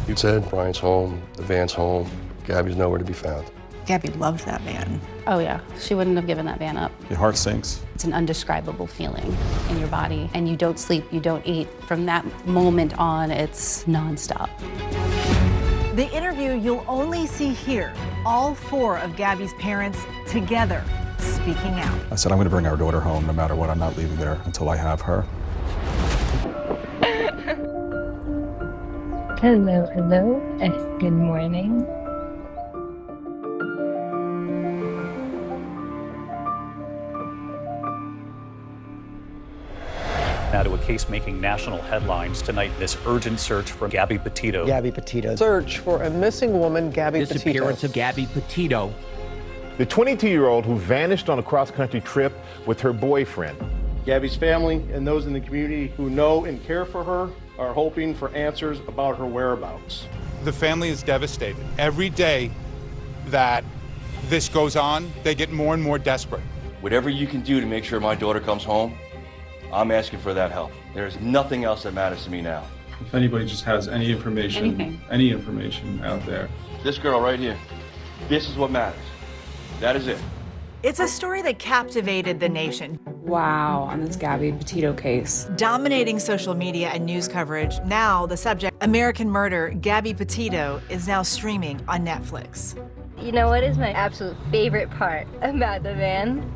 You said Brian's home, the van's home, Gabby's nowhere to be found. Gabby loved that van. Oh yeah, she wouldn't have given that van up. Your heart sinks. It's an undescribable feeling in your body, and you don't sleep, you don't eat. From that moment on, it's nonstop. The interview you'll only see here, all four of Gabby's parents together speaking out. I said, I'm gonna bring our daughter home no matter what. I'm not leaving there until I have her. Hello, good morning. Now to a case making national headlines tonight, this urgent search for Gabby Petito. Gabby Petito. Search for a missing woman, Gabby Petito. Disappearance of Gabby Petito. The 22-year-old who vanished on a cross-country trip with her boyfriend. Gabby's family and those in the community who know and care for her are hoping for answers about her whereabouts. The family is devastated. Every day that this goes on, they get more and more desperate. Whatever you can do to make sure my daughter comes home, I'm asking for that help. There's nothing else that matters to me now. If anybody just has any information, any information out there. This girl right here, this is what matters. That is it. It's a story that captivated the nation. Wow, on this Gabby Petito case. Dominating social media and news coverage, now the subject, American Murder, Gabby Petito, is now streaming on Netflix. You know what is my absolute favorite part about the van?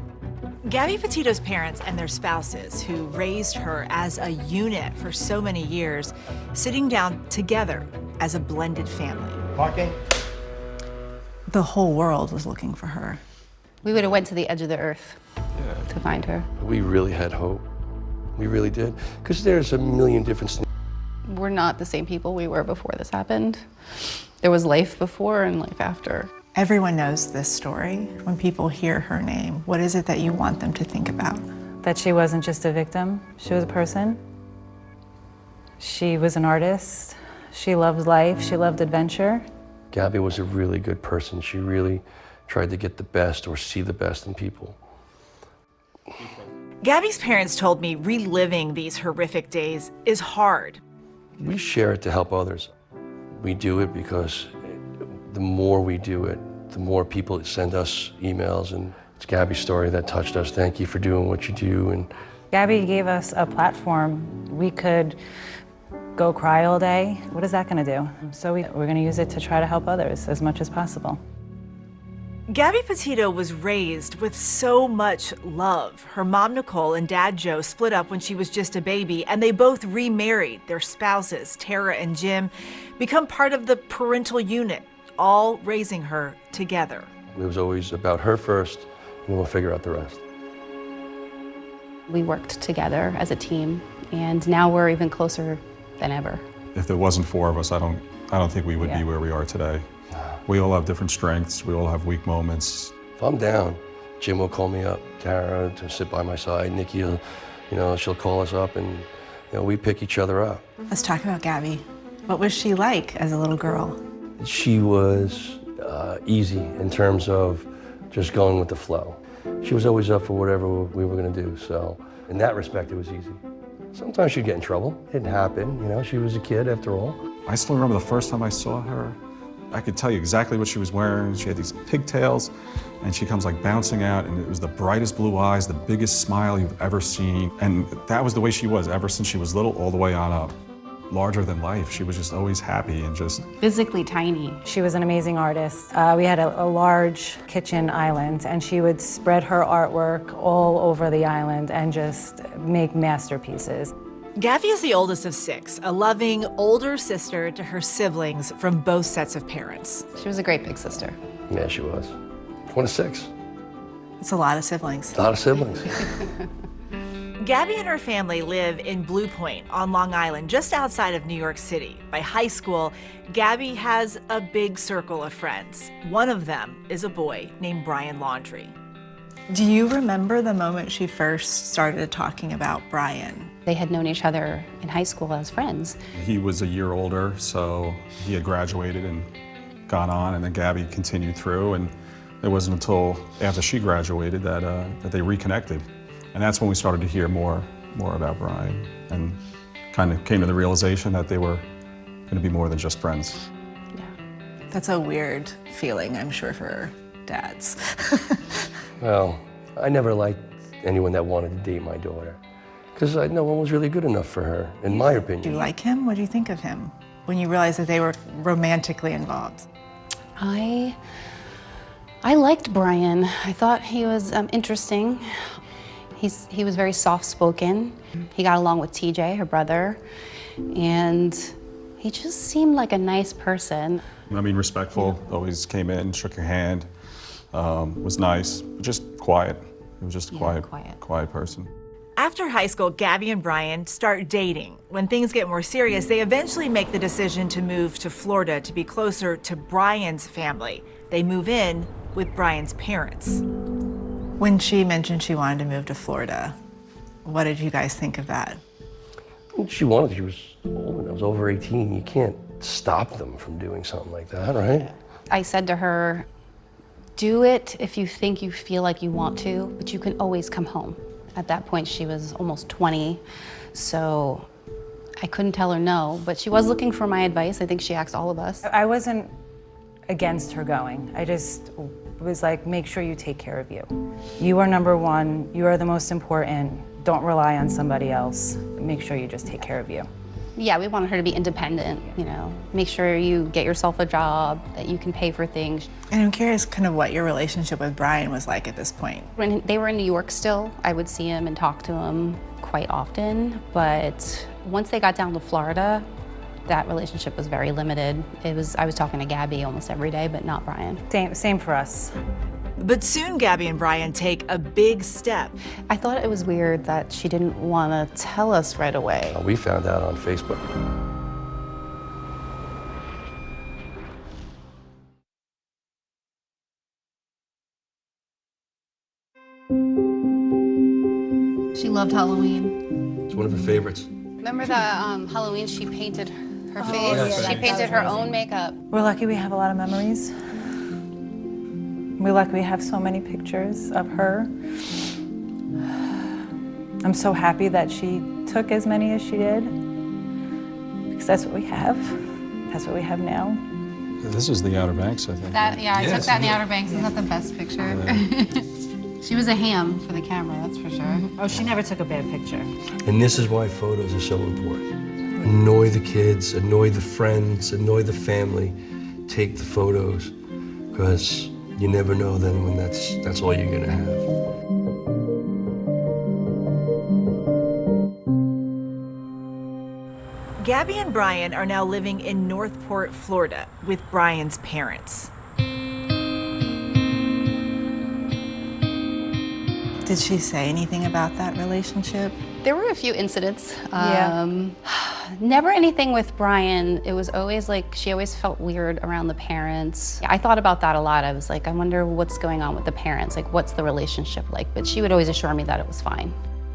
Gabby Petito's parents and their spouses, who raised her as a unit for so many years, sitting down together as a blended family. Parking. The whole world was looking for her. We would have went to the edge of the earth to find her. We really had hope. We really did. Because there's a million different... We're not the same people we were before this happened. There was life before and life after. Everyone knows this story. When people hear her name, what is it that you want them to think about? That she wasn't just a victim, she was a person. She was an artist. She loved life, she loved adventure. Gabby was a really good person. She really tried to get the best or see the best in people. Gabby's parents told me reliving these horrific days is hard. We share it to help others. We do it because the more we do it, the more people send us emails, and it's Gabby's story that touched us. Thank you for doing what you do. And Gabby gave us a platform. We could go cry all day. What is that going to do? So we're going to use it to try to help others as much as possible. Gabby Petito was raised with so much love. Her mom, Nicole, and dad, Joe, split up when she was just a baby, and they both remarried. Their spouses, Tara and Jim, become part of the parental unit, all raising her together. It was always about her first, and we'll figure out the rest. We worked together as a team, and now we're even closer than ever. If there wasn't four of us, I don't think we would be where we are today. We all have different strengths. We all have weak moments. If I'm down, Jim will call me up. Tara to sit by my side. Nikki will, she'll call us up, and we pick each other up. Let's talk about Gabby. What was she like as a little girl? She was easy in terms of just going with the flow. She was always up for whatever we were going to do, so in that respect, it was easy. Sometimes she'd get in trouble. It didn't happen, she was a kid after all. I still remember the first time I saw her. I could tell you exactly what she was wearing. She had these pigtails, and she comes like bouncing out, and it was the brightest blue eyes, the biggest smile you've ever seen. And that was the way she was ever since she was little all the way on up. Larger than life. She was just always happy and just... Physically tiny. She was an amazing artist. We had a large kitchen island, and she would spread her artwork all over the island and just make masterpieces. Gabby is the oldest of 6, a loving older sister to her siblings from both sets of parents. She was a great big sister. Yeah, she was. One of 6. It's a lot of siblings. A lot of siblings. Gabby and her family live in Blue Point on Long Island, just outside of New York City. By high school, Gabby has a big circle of friends. One of them is a boy named Brian Laundrie. Do you remember the moment she first started talking about Brian? They had known each other in high school as friends. He was a year older, so he had graduated and gone on, and then Gabby continued through, and it wasn't until after she graduated that they reconnected. And that's when we started to hear more about Brian, and kind of came to the realization that they were going to be more than just friends. That's a weird feeling, I'm sure, for dads. Well, I never liked anyone that wanted to date my daughter, because no one was really good enough for her, in my opinion. Do you like him? What do you think of him when you realized that they were romantically involved? I liked Brian. I thought he was interesting. He was very soft-spoken. He got along with TJ, her brother, and he just seemed like a nice person. I mean, respectful, always came in, shook your hand, was nice, but just quiet. He was just a quiet person. After high school, Gabby and Brian start dating. When things get more serious, they eventually make the decision to move to Florida to be closer to Brian's family. They move in with Brian's parents. When she mentioned she wanted to move to Florida, what did you guys think of that? She wanted, she was old, I was over 18. You can't stop them from doing something like that, right? I said to her, do it if you think you feel like you want to, but you can always come home. At that point, she was almost 20, so I couldn't tell her no, but she was looking for my advice. I think she asked all of us. I wasn't against her going. I just was like, make sure you take care of you. You are number one, you are the most important. Don't rely on somebody else. Make sure you just take care of you. Yeah, we wanted her to be independent, you know, make sure you get yourself a job, that you can pay for things. And I'm curious kind of what your relationship with Brian was like at this point. When they were in New York still, I would see him and talk to him quite often, but once they got down to Florida, that relationship was very limited. I was talking to Gabby almost every day, but not Brian. Same for us. But soon Gabby and Brian take a big step. I thought it was weird that she didn't want to tell us right away. We found out on Facebook. She loved Halloween. It's one of her favorites. Remember that Halloween she painted her face? yes, She painted her own makeup. We're lucky we have a lot of memories. We're lucky we have so many pictures of her. I'm so happy that she took as many as she did, because that's what we have. That's what we have now. This is the Outer Banks, I think. I took that in the Outer Banks. Isn't that the best picture? She was a ham for the camera, that's for sure. Oh, she never took a bad picture. And this is why photos are so important. Annoy the kids, annoy the friends, annoy the family. Take the photos, because you never know then when that's all you're gonna have. Gabby and Brian are now living in Northport, Florida with Brian's parents. Did she say anything about that relationship? There were a few incidents. Never anything with Brian. It was always like, she always felt weird around the parents. I thought about that a lot. I was like, I wonder what's going on with the parents. Like, what's the relationship like? But she would always assure me that it was fine.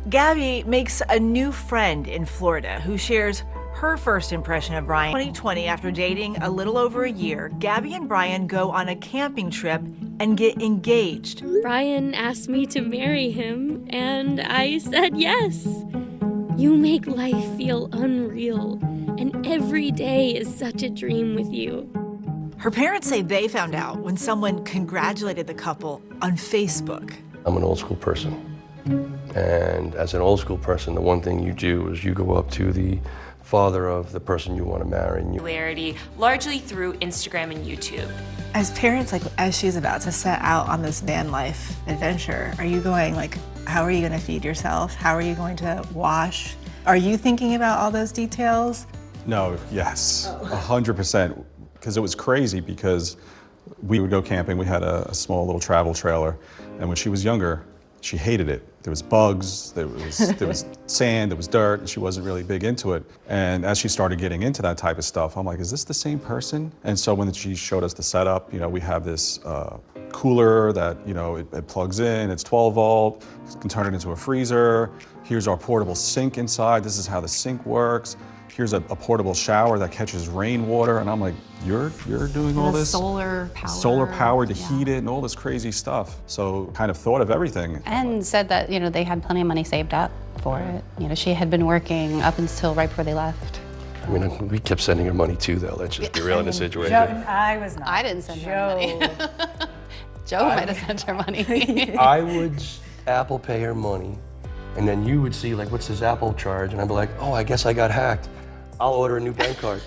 Gabby makes a new friend in Florida who shares her first impression of Brian. 2020, after dating a little over a year, Gabby and Brian go on a camping trip and get engaged. Brian asked me to marry him, and I said yes. You make life feel unreal, and every day is such a dream with you. Her parents say they found out when someone congratulated the couple on Facebook. I'm an old school person. And as an old school person, the one thing you do is you go up to the father of the person you want to marry. And largely through Instagram and YouTube. As parents, like as she's about to set out on this van life adventure, are you going like, how are you going to feed yourself? How are you going to wash? Are you thinking about all those details? No, yes, 100%. Because it was crazy, because we would go camping. We had a small little travel trailer, and when she was younger, she hated it. There was bugs, there was sand, there was dirt, and she wasn't really big into it. And as she started getting into that type of stuff, I'm like, is this the same person? And so when she showed us the setup, you know, we have this cooler that, you know, it plugs in, it's 12 volt, you can turn it into a freezer. Here's our portable sink inside, this is how the sink works. Here's a portable shower that catches rainwater, and I'm like, you're doing all this? Solar power. Solar power to heat it and all this crazy stuff. So kind of thought of everything. And said that, you know, they had plenty of money saved up for it. You know, she had been working up until right before they left. I mean, we kept sending her money too, though. Let's just be real in the situation. I was not. I didn't send her money. Joe might have sent her money. I would Apple Pay her money, and then you would see, like, what's this Apple charge? And I'd be like, oh, I guess I got hacked. I'll order a new bank card.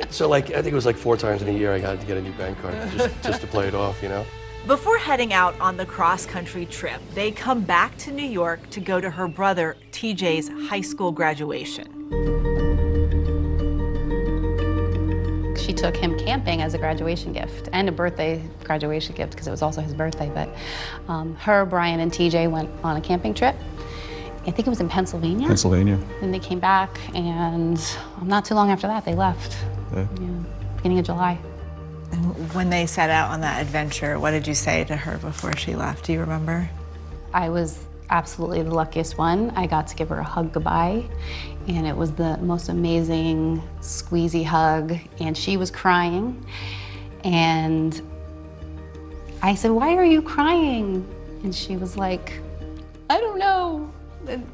So, like, I think it was like 4 times in a year I had to get a new bank card just to play it off, you know? Before heading out on the cross-country trip, they come back to New York to go to her brother TJ's high school graduation. She took him camping as a graduation gift and a birthday graduation gift because it was also his birthday. But her, Brian, and TJ went on a camping trip. I think it was in Pennsylvania. Pennsylvania. Then they came back, and not too long after that, they left. Yeah. Beginning of July. When they set out on that adventure, what did you say to her before she left? Do you remember? I was absolutely the luckiest one. I got to give her a hug goodbye, and it was the most amazing squeezy hug, and she was crying. And I said, "Why are you crying?" And she was like, "I don't know."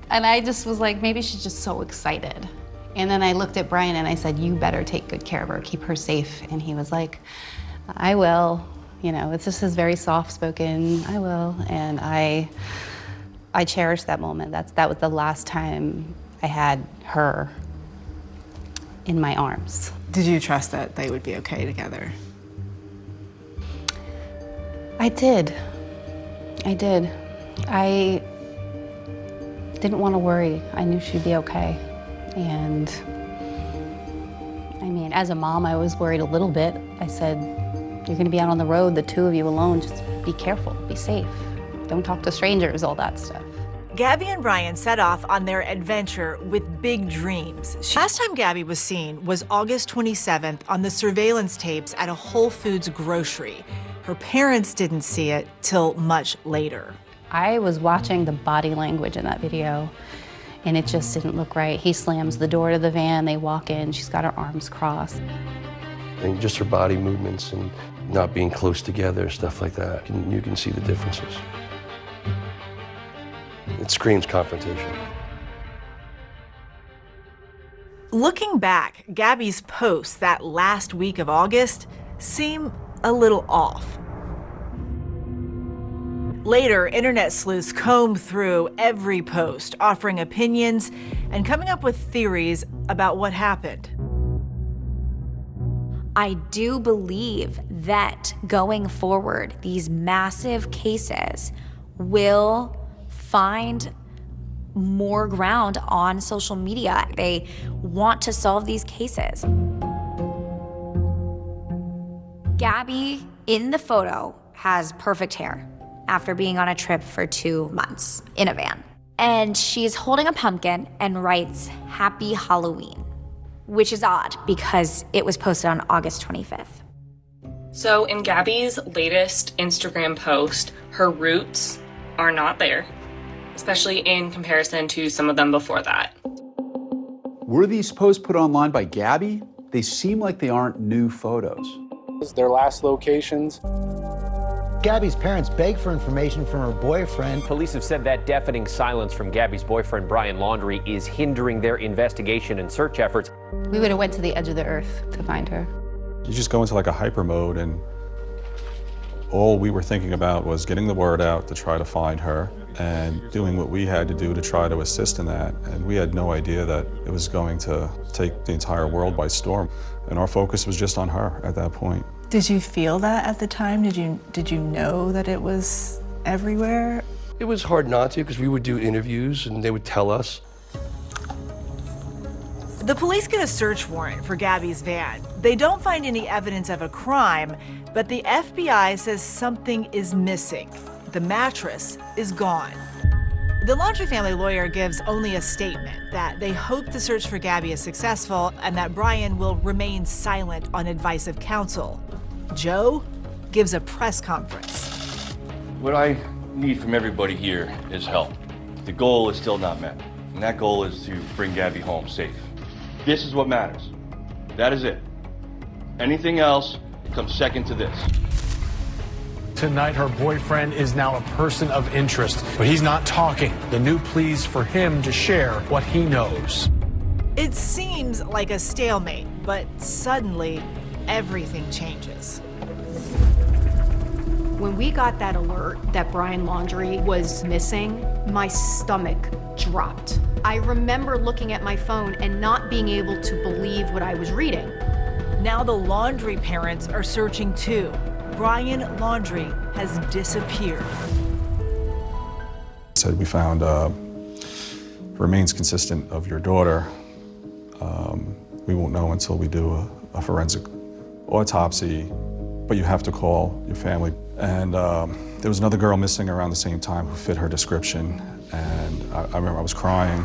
And I just was like, maybe she's just so excited. And then I looked at Brian and I said, "You better take good care of her, keep her safe." And he was like, "I will." You know, it's just his very soft-spoken, "I will." And I cherished that moment. That was the last time I had her in my arms. Did you trust that they would be okay together? I did. I did. I didn't want to worry. I knew she'd be okay. And I mean, as a mom, I was worried a little bit. I said, "You're going to be out on the road, the two of you alone. Just be careful, be safe. Don't talk to strangers," all that stuff. Gabby and Brian set off on their adventure with big dreams. Last time Gabby was seen was August 27th on the surveillance tapes at a Whole Foods grocery. Her parents didn't see it till much later. I was watching the body language in that video, and it just didn't look right. He slams the door to the van, they walk in, she's got her arms crossed. And just her body movements and not being close together, stuff like that. You can see the differences. It screams confrontation. Looking back, Gabby's posts that last week of August seem a little off. Later, internet sleuths combed through every post, offering opinions and coming up with theories about what happened. I do believe that going forward, these massive cases will find more ground on social media. They want to solve these cases. Gabby, in the photo, has perfect hair after being on a trip for 2 months in a van. And she's holding a pumpkin and writes, "Happy Halloween," which is odd because it was posted on August 25th. So in Gabby's latest Instagram post, her roots are not there, especially in comparison to some of them before that. Were these posts put online by Gabby? They seem like they aren't new photos. Their last locations. Gabby's parents begged for information from her boyfriend. Police have said that deafening silence from Gabby's boyfriend, Brian Laundrie, is hindering their investigation and search efforts. We would have went to the edge of the earth to find her. You just go into like a hyper mode, and all we were thinking about was getting the word out to try to find her and doing what we had to do to try to assist in that. And we had no idea that it was going to take the entire world by storm. And our focus was just on her at that point. Did you feel that at the time? Did you know that it was everywhere? It was hard not to, because we would do interviews and they would tell us. The police get a search warrant for Gabby's van. They don't find any evidence of a crime, but the FBI says something is missing. The mattress is gone. The Laundrie family lawyer gives only a statement that they hope the search for Gabby is successful and that Brian will remain silent on advice of counsel. Joe gives a press conference. What I need from everybody here is help. The goal is still not met, and that goal is to bring Gabby home safe. This is what matters. That is it. Anything else comes second to this. Tonight, her boyfriend is now a person of interest, but he's not talking. The new pleas for him to share what he knows. It seems like a stalemate, but suddenly everything changes. When we got that alert that Brian Laundrie was missing, my stomach dropped. I remember looking at my phone and not being able to believe what I was reading. Now the Laundrie parents are searching too. Brian Laundrie has disappeared. Said we found remains consistent of your daughter. We won't know until we do a forensic autopsy, but you have to call your family. And there was another girl missing around the same time who fit her description. And I remember I was crying.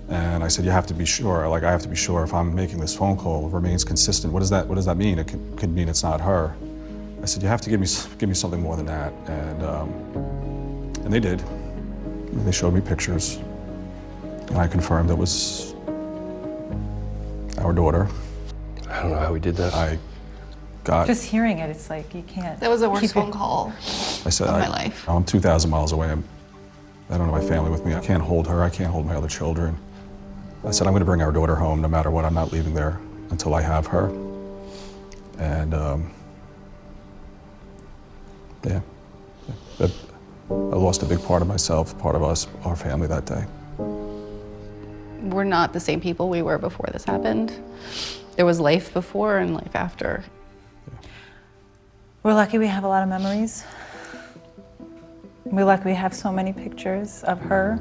And I said, you have to be sure, like I have to be sure if I'm making this phone call, remains consistent. What does that mean? It could mean it's not her. I said, you have to give me something more than that. And they did. They showed me pictures. And I confirmed it was our daughter. I don't know how we did that. I got... Just hearing it, it's like you can't... That was the worst phone call I said, of my life. I'm 2,000 miles away. I don't have my family with me. I can't hold her. I can't hold my other children. I said, I'm going to bring our daughter home no matter what. I'm not leaving there until I have her. And yeah, I lost a big part of myself, part of us, our family that day. We're not the same people we were before this happened. There was life before and life after. We're lucky we have a lot of memories. We're lucky we have so many pictures of her.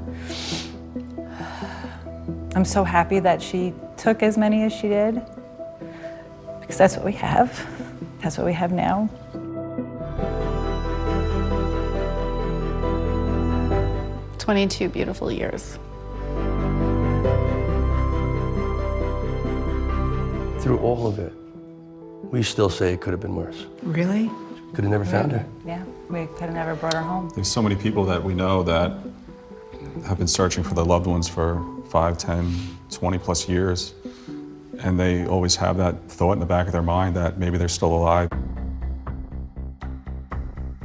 I'm so happy that she took as many as she did, because that's what we have. That's what we have now. "22 beautiful years. Through all of it, we still say it could have been worse. Really? Could have never found her. Yeah, we could have never brought her home. There's so many people that we know that have been searching for their loved ones for 5, 10, 20 plus years. And they always have that thought in the back of their mind that maybe they're still alive.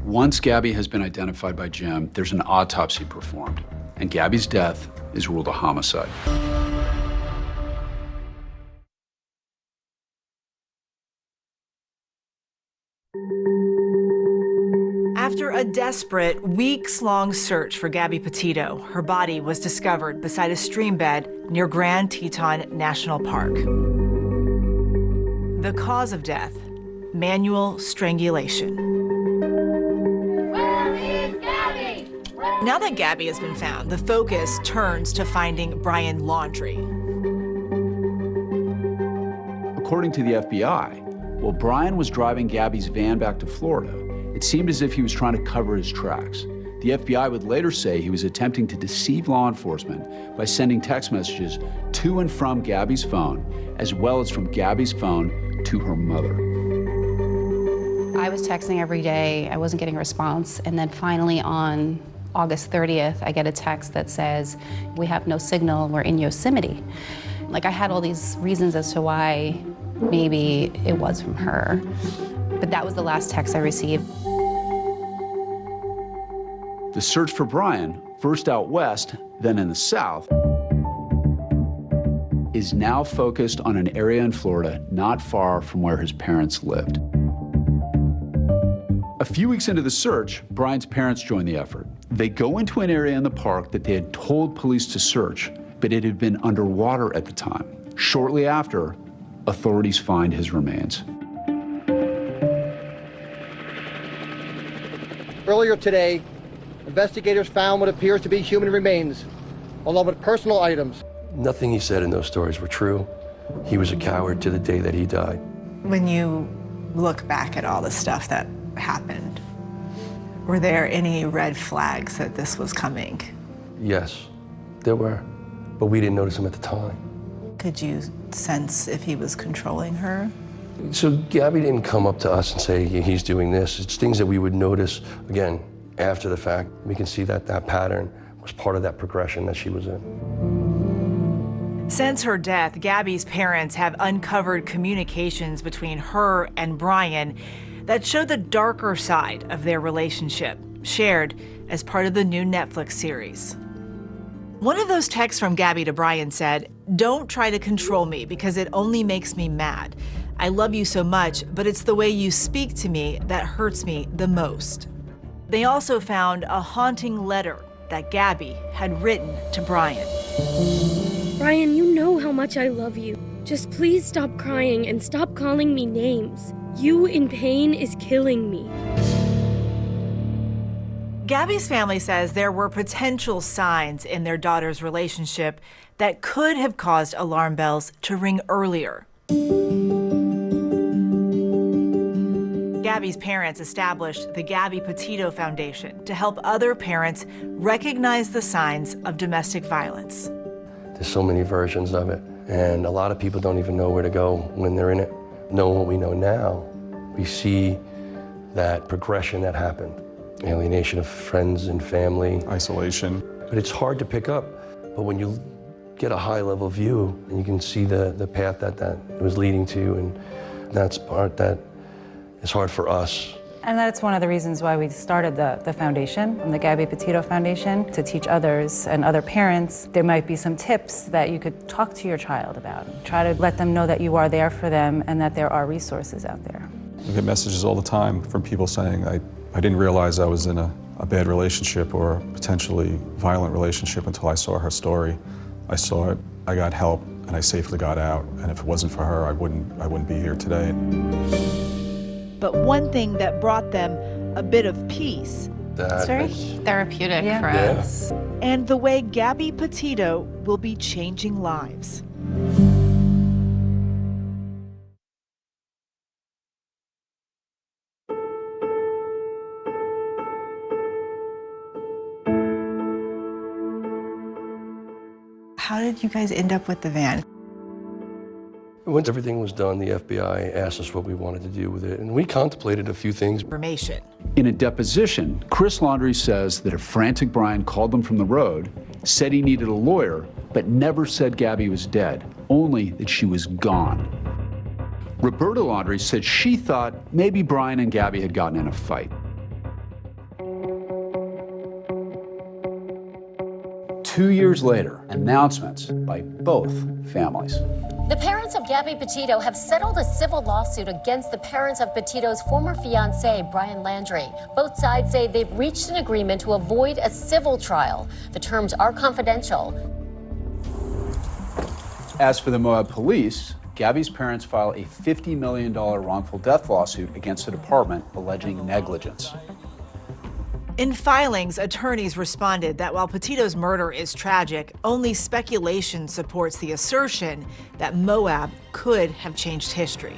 Once Gabby has been identified by Jim, there's an autopsy performed, and Gabby's death is ruled a homicide. After a desperate, weeks-long search for Gabby Petito, her body was discovered beside a stream bed near Grand Teton National Park. The cause of death, manual strangulation. Where is Gabby? Now that Gabby has been found, the focus turns to finding Brian Laundrie. According to the FBI, while Brian was driving Gabby's van back to Florida, it seemed as if he was trying to cover his tracks. The FBI would later say he was attempting to deceive law enforcement by sending text messages to and from Gabby's phone, as well as from Gabby's phone to her mother. I was texting every day. I wasn't getting a response. And then finally on August 30th, I get a text that says, "We have no signal, we're in Yosemite." Like, I had all these reasons as to why maybe it was from her. But that was the last text I received. The search for Brian, first out west, then in the south, is now focused on an area in Florida not far from where his parents lived. A few weeks into the search, Brian's parents join the effort. They go into an area in the park that they had told police to search, but it had been underwater at the time. Shortly after, authorities find his remains. Earlier today, investigators found what appears to be human remains, along with personal items. Nothing he said in those stories were true. He was a coward to the day that he died. When you look back at all the stuff that happened, were there any red flags that this was coming? Yes, there were, but we didn't notice him at the time. Could you sense if he was controlling her? So Gabby didn't come up to us and say, he's doing this. It's things that we would notice, again, after the fact. We can see that that pattern was part of that progression that she was in. Since her death, Gabby's parents have uncovered communications between her and Brian that show the darker side of their relationship, shared as part of the new Netflix series. One of those texts from Gabby to Brian said, Don't try to control me because it only makes me mad. I love you so much, but it's the way you speak to me that hurts me the most. They also found a haunting letter that Gabby had written to Brian. Brian, you know how much I love you. Just please stop crying and stop calling me names. You in pain is killing me. Gabby's family says there were potential signs in their daughter's relationship that could have caused alarm bells to ring earlier. Gabby's parents established the Gabby Petito Foundation to help other parents recognize the signs of domestic violence. There's so many versions of it, and a lot of people don't even know where to go when they're in it. Knowing what we know now, we see that progression that happened. Alienation of friends and family. Isolation. But it's hard to pick up. But when you get a high-level view, and you can see the path that was leading to, and that's part that is hard for us. And that's one of the reasons why we started the foundation, the Gabby Petito Foundation, to teach others and other parents. There might be some tips that you could talk to your child about. Try to let them know that you are there for them and that there are resources out there. I get messages all the time from people saying, I didn't realize I was in a bad relationship or a potentially violent relationship until I saw her story. I saw it, I got help, and I safely got out. And if it wasn't for her, I wouldn't be here today. But one thing that brought them a bit of peace. It's very therapeutic for us. And the way Gabby Petito will be changing lives. How did you guys end up with the van? Once everything was done, the FBI asked us what we wanted to do with it, and we contemplated a few things. Information. In a deposition, Chris Laundrie says that a frantic Brian called them from the road, said he needed a lawyer, but never said Gabby was dead, only that she was gone. Roberta Laundrie said she thought maybe Brian and Gabby had gotten in a fight. 2 years later, announcements by both families. The parents of Gabby Petito have settled a civil lawsuit against the parents of Petito's former fiancé, Brian Laundrie. Both sides say they've reached an agreement to avoid a civil trial. The terms are confidential. As for the Moab police, Gabby's parents file a $50 million wrongful death lawsuit against the department alleging negligence. In filings, attorneys responded that while Petito's murder is tragic, only speculation supports the assertion that Moab could have changed history.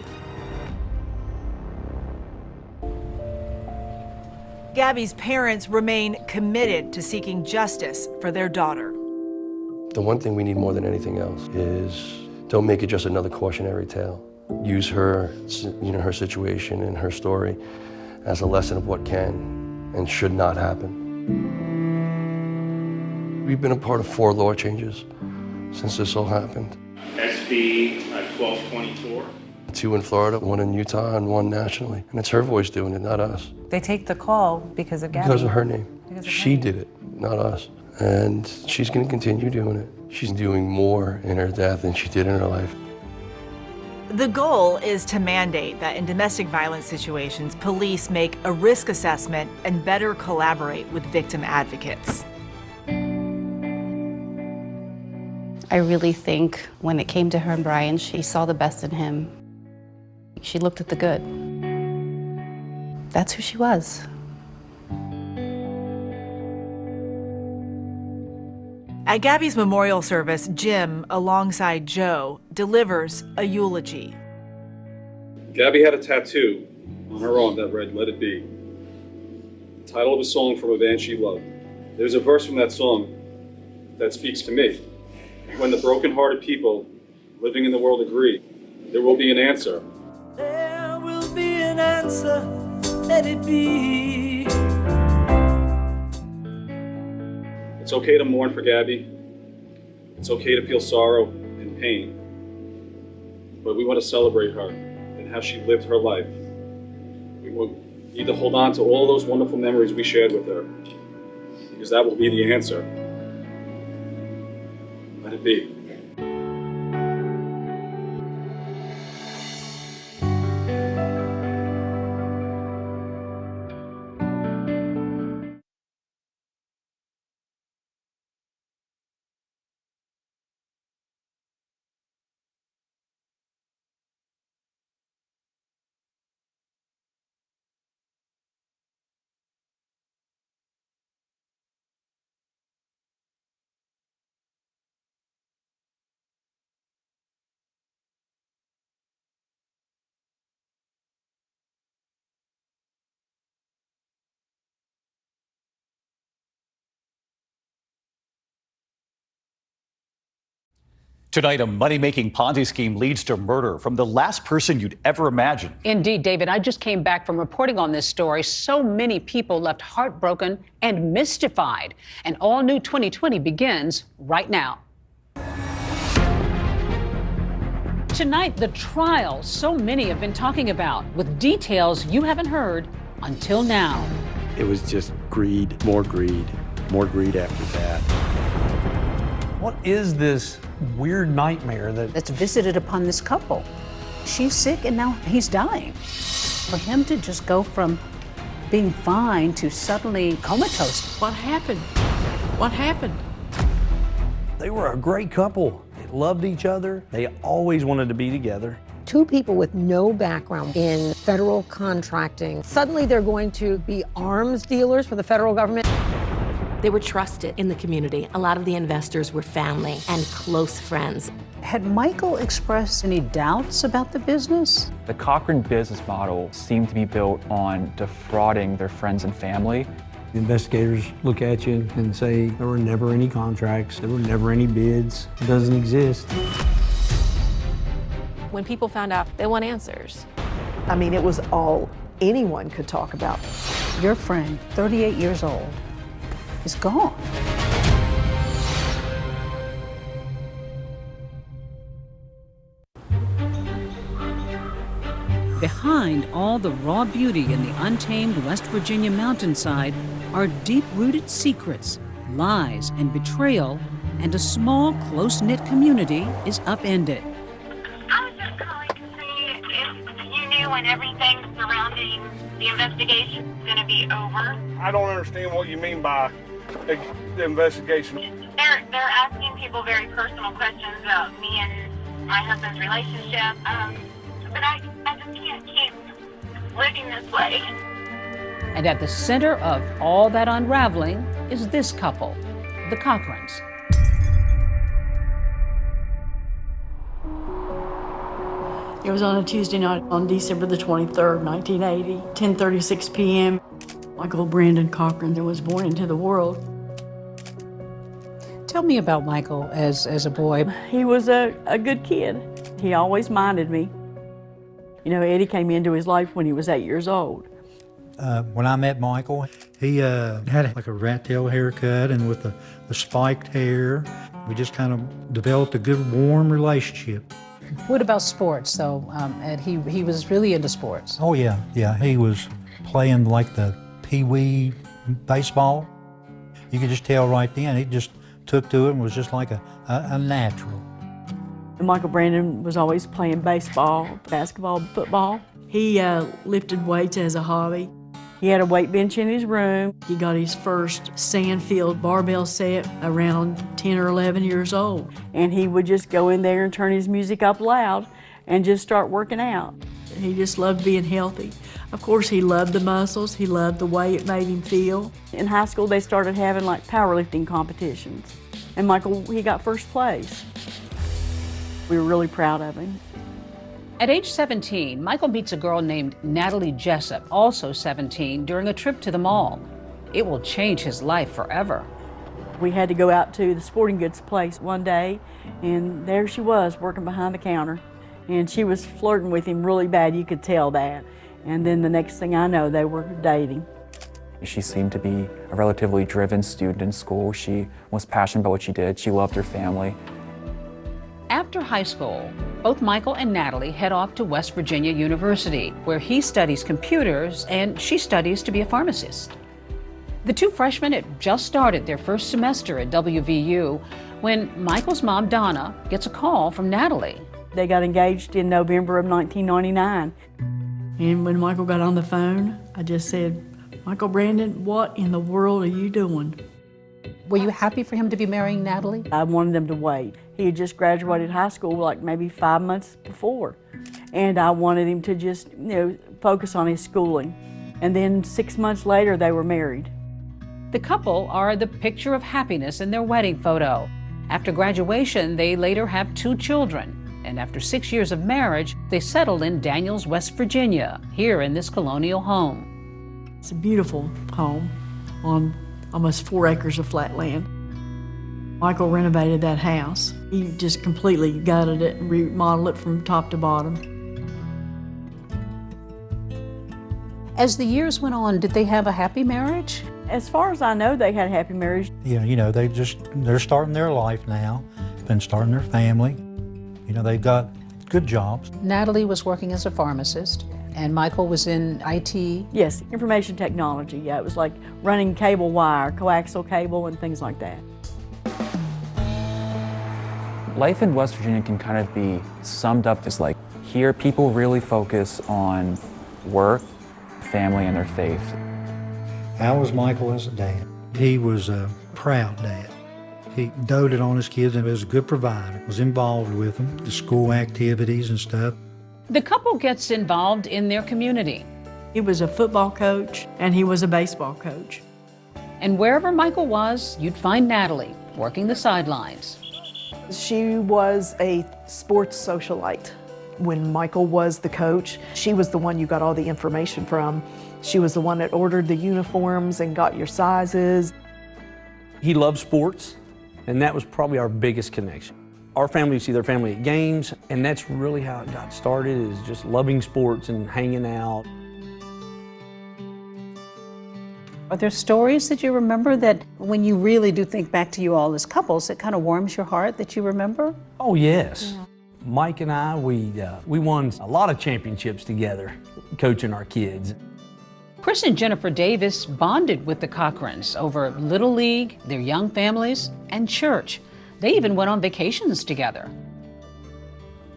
Gabby's parents remain committed to seeking justice for their daughter. The one thing we need more than anything else is don't make it just another cautionary tale. Use her, her situation and her story as a lesson of what can and should not happen. We've been a part of 4 law changes since this all happened. SB 1224. 2 in Florida, 1 in Utah, and 1 nationally. And it's her voice doing it, not us. They take the call because of Gabby. Because of her name. She did it, not us. And she's going to continue doing it. She's doing more in her death than she did in her life. The goal is to mandate that in domestic violence situations, police make a risk assessment and better collaborate with victim advocates. I really think when it came to her and Brian, she saw the best in him. She looked at the good. That's who she was. At Gabby's memorial service, Jim, alongside Joe, delivers a eulogy. Gabby had a tattoo on her arm that read, "Let It Be." The title of a song from a band she loved. There's a verse from that song that speaks to me. When the broken-hearted people living in the world agree, there will be an answer. There will be an answer, let it be. It's okay to mourn for Gabby. It's okay to feel sorrow and pain. But we want to celebrate her and how she lived her life. We need to hold on to all those wonderful memories we shared with her, because that will be the answer. Let it be. Tonight, a money-making Ponzi scheme leads to murder from the last person you'd ever imagine. Indeed, David. I just came back from reporting on this story. So many people left heartbroken and mystified. An all-new 2020 begins right now. Tonight, the trial so many have been talking about, with details you haven't heard until now. It was just greed, more greed after that. What is this weird nightmare that's visited upon this couple? She's sick and now he's dying. For him to just go from being fine to suddenly comatose. What happened? What happened? They were a great couple. They loved each other. They always wanted to be together. Two people with no background in federal contracting. Suddenly they're going to be arms dealers for the federal government. They were trusted in the community. A lot of the investors were family and close friends. Had Michael expressed any doubts about the business? The Cochran business model seemed to be built on defrauding their friends and family. The investigators look at you and say, there were never any contracts, there were never any bids, it doesn't exist. When people found out, they want answers. I mean, it was all anyone could talk about. Your friend, 38 years old, is gone. Behind all the raw beauty in the untamed West Virginia mountainside are deep-rooted secrets, lies, and betrayal, and a small, close-knit community is upended. I was just calling to see if you knew when everything surrounding the investigation is going to be over. I don't understand what you mean by the investigation. They're asking people very personal questions about me and my husband's relationship, but I just can't keep living this way. And at the center of all that unraveling is this couple, the Cochrans. It was on a Tuesday night on December the 23rd, 1980, 10:36 p.m. Michael Brandon Cochran was born into the world. Tell me about Michael as a boy. He was a good kid. He always minded me. You know, Eddie came into his life when he was 8 years old. When I met Michael, he had like a rat tail haircut and with the spiked hair. We just kind of developed a good, warm relationship. What about sports, though? Ed, he was really into sports. Oh, yeah. He was playing like the pee-wee baseball. You could just tell right then. He just took to it and was just like a natural. Michael Brandon was always playing baseball, basketball, football. He lifted weights as a hobby. He had a weight bench in his room. He got his first Sandfield barbell set around 10 or 11 years old. And he would just go in there and turn his music up loud and just start working out. He just loved being healthy. Of course, he loved the muscles. He loved the way it made him feel. In high school, they started having like powerlifting competitions. And Michael, he got first place. We were really proud of him. At age 17, Michael meets a girl named Natalie Jessup, also 17, during a trip to the mall. It will change his life forever. We had to go out to the sporting goods place one day, and there she was working behind the counter. And she was flirting with him really bad, you could tell that. And then the next thing I know, they were dating. She seemed to be a relatively driven student in school. She was passionate about what she did. She loved her family. After high school, both Michael and Natalie head off to West Virginia University, where he studies computers and she studies to be a pharmacist. The two freshmen had just started their first semester at WVU when Michael's mom, Donna, gets a call from Natalie. They got engaged in November of 1999. And when Michael got on the phone, I just said, Michael Brandon, what in the world are you doing? Were you happy for him to be marrying Natalie? I wanted them to wait. He had just graduated high school like maybe 5 months before. And I wanted him to just, focus on his schooling. And then 6 months later, they were married. The couple are the picture of happiness in their wedding photo. After graduation, they later have 2 children. And after 6 years of marriage, they settled in Daniels, West Virginia, here in this colonial home. It's a beautiful home on almost 4 acres of flat land. Michael renovated that house. He just completely gutted it and remodeled it from top to bottom. As the years went on, did they have a happy marriage? As far as I know, they had a happy marriage. Yeah, they're starting their life now, been starting their family. They've got good jobs. Natalie was working as a pharmacist, and Michael was in IT. Yes, information technology. Yeah, it was like running cable wire, coaxial cable, and things like that. Life in West Virginia can kind of be summed up as like, here people really focus on work, family, and their faith. How was Michael as a dad? He was a proud dad. He doted on his kids and was a good provider, was involved with them, the school activities and stuff. The couple gets involved in their community. He was a football coach and he was a baseball coach. And wherever Michael was, you'd find Natalie working the sidelines. She was a sports socialite. When Michael was the coach, she was the one you got all the information from. She was the one that ordered the uniforms and got your sizes. He loved sports, and that was probably our biggest connection. Our family would see their family at games, and that's really how it got started, is just loving sports and hanging out. Are there stories that you remember that when you really do think back to you all as couples, it kind of warms your heart that you remember? Oh, yes. Yeah. Mike and I, we won a lot of championships together, coaching our kids. Chris and Jennifer Davis bonded with the Cochrans over Little League, their young families, and church. They even went on vacations together.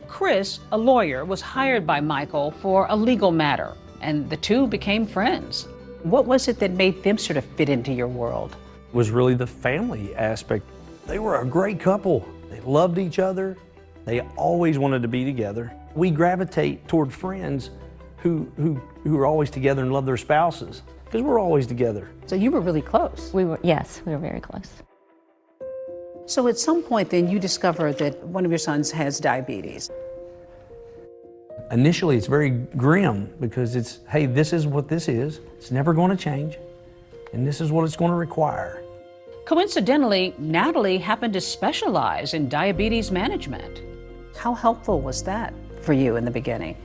Chris, a lawyer, was hired by Michael for a legal matter, and the two became friends. What was it that made them sort of fit into your world? It was really the family aspect. They were a great couple. They loved each other. They always wanted to be together. We gravitate toward friends who are always together and love their spouses, because we're always together. So you were really close? Yes, we were very close. So at some point then you discover that one of your sons has diabetes. Initially it's very grim, because it's, hey, this is what this is. It's never going to change, and this is what it's going to require. Coincidentally, Natalie happened to specialize in diabetes management. How helpful was that for you in the beginning?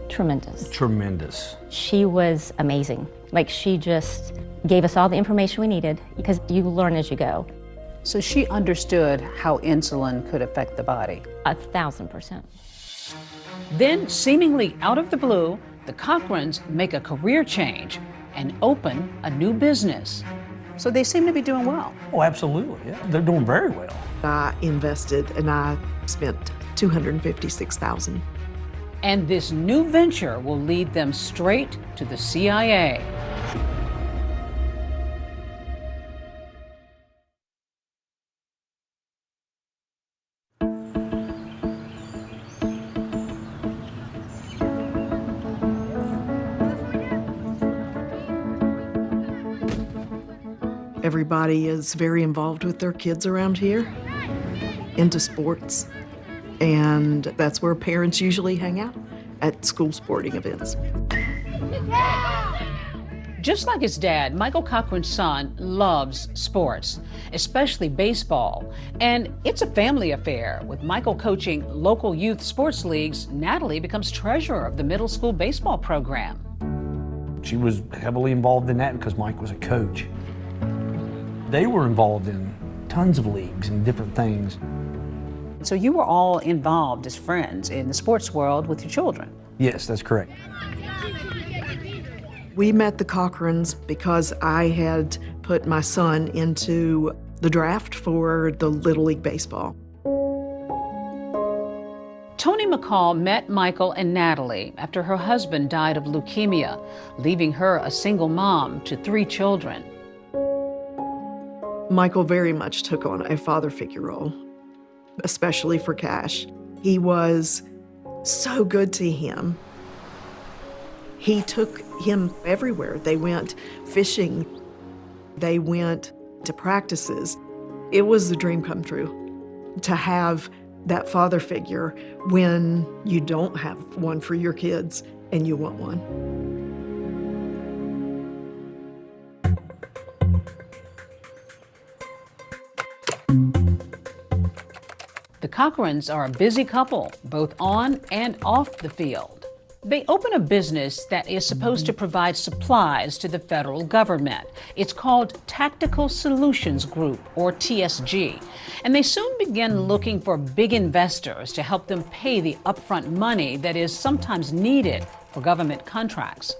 Tremendous. Tremendous. She was amazing. Like, she just gave us all the information we needed, because you learn as you go. So she understood how insulin could affect the body. 1,000%. Then, seemingly out of the blue, the Cochrans make a career change and open a new business. So they seem to be doing well. Oh, absolutely, yeah. They're doing very well. I invested and I spent $256,000. And this new venture will lead them straight to the CIA. Everybody is very involved with their kids around here, into sports, and that's where parents usually hang out, at school sporting events. Just like his dad, Michael Cochran's son loves sports, especially baseball. And it's a family affair. With Michael coaching local youth sports leagues, Natalie becomes treasurer of the middle school baseball program. She was heavily involved in that because Mike was a coach. They were involved in tons of leagues and different things. So you were all involved as friends in the sports world with your children? Yes, that's correct. We met the Cochrans because I had put my son into the draft for the Little League Baseball. Toni McCall met Michael and Natalie after her husband died of leukemia, leaving her a single mom to 3 children. Michael very much took on a father figure role, especially for Cash. He was so good to him. He took him everywhere. They went fishing. They went to practices. It was the dream come true to have that father figure when you don't have one for your kids and you want one. The Cochrans are a busy couple, both on and off the field. They open a business that is supposed to provide supplies to the federal government. It's called Tactical Solutions Group, or TSG, and they soon begin looking for big investors to help them pay the upfront money that is sometimes needed for government contracts.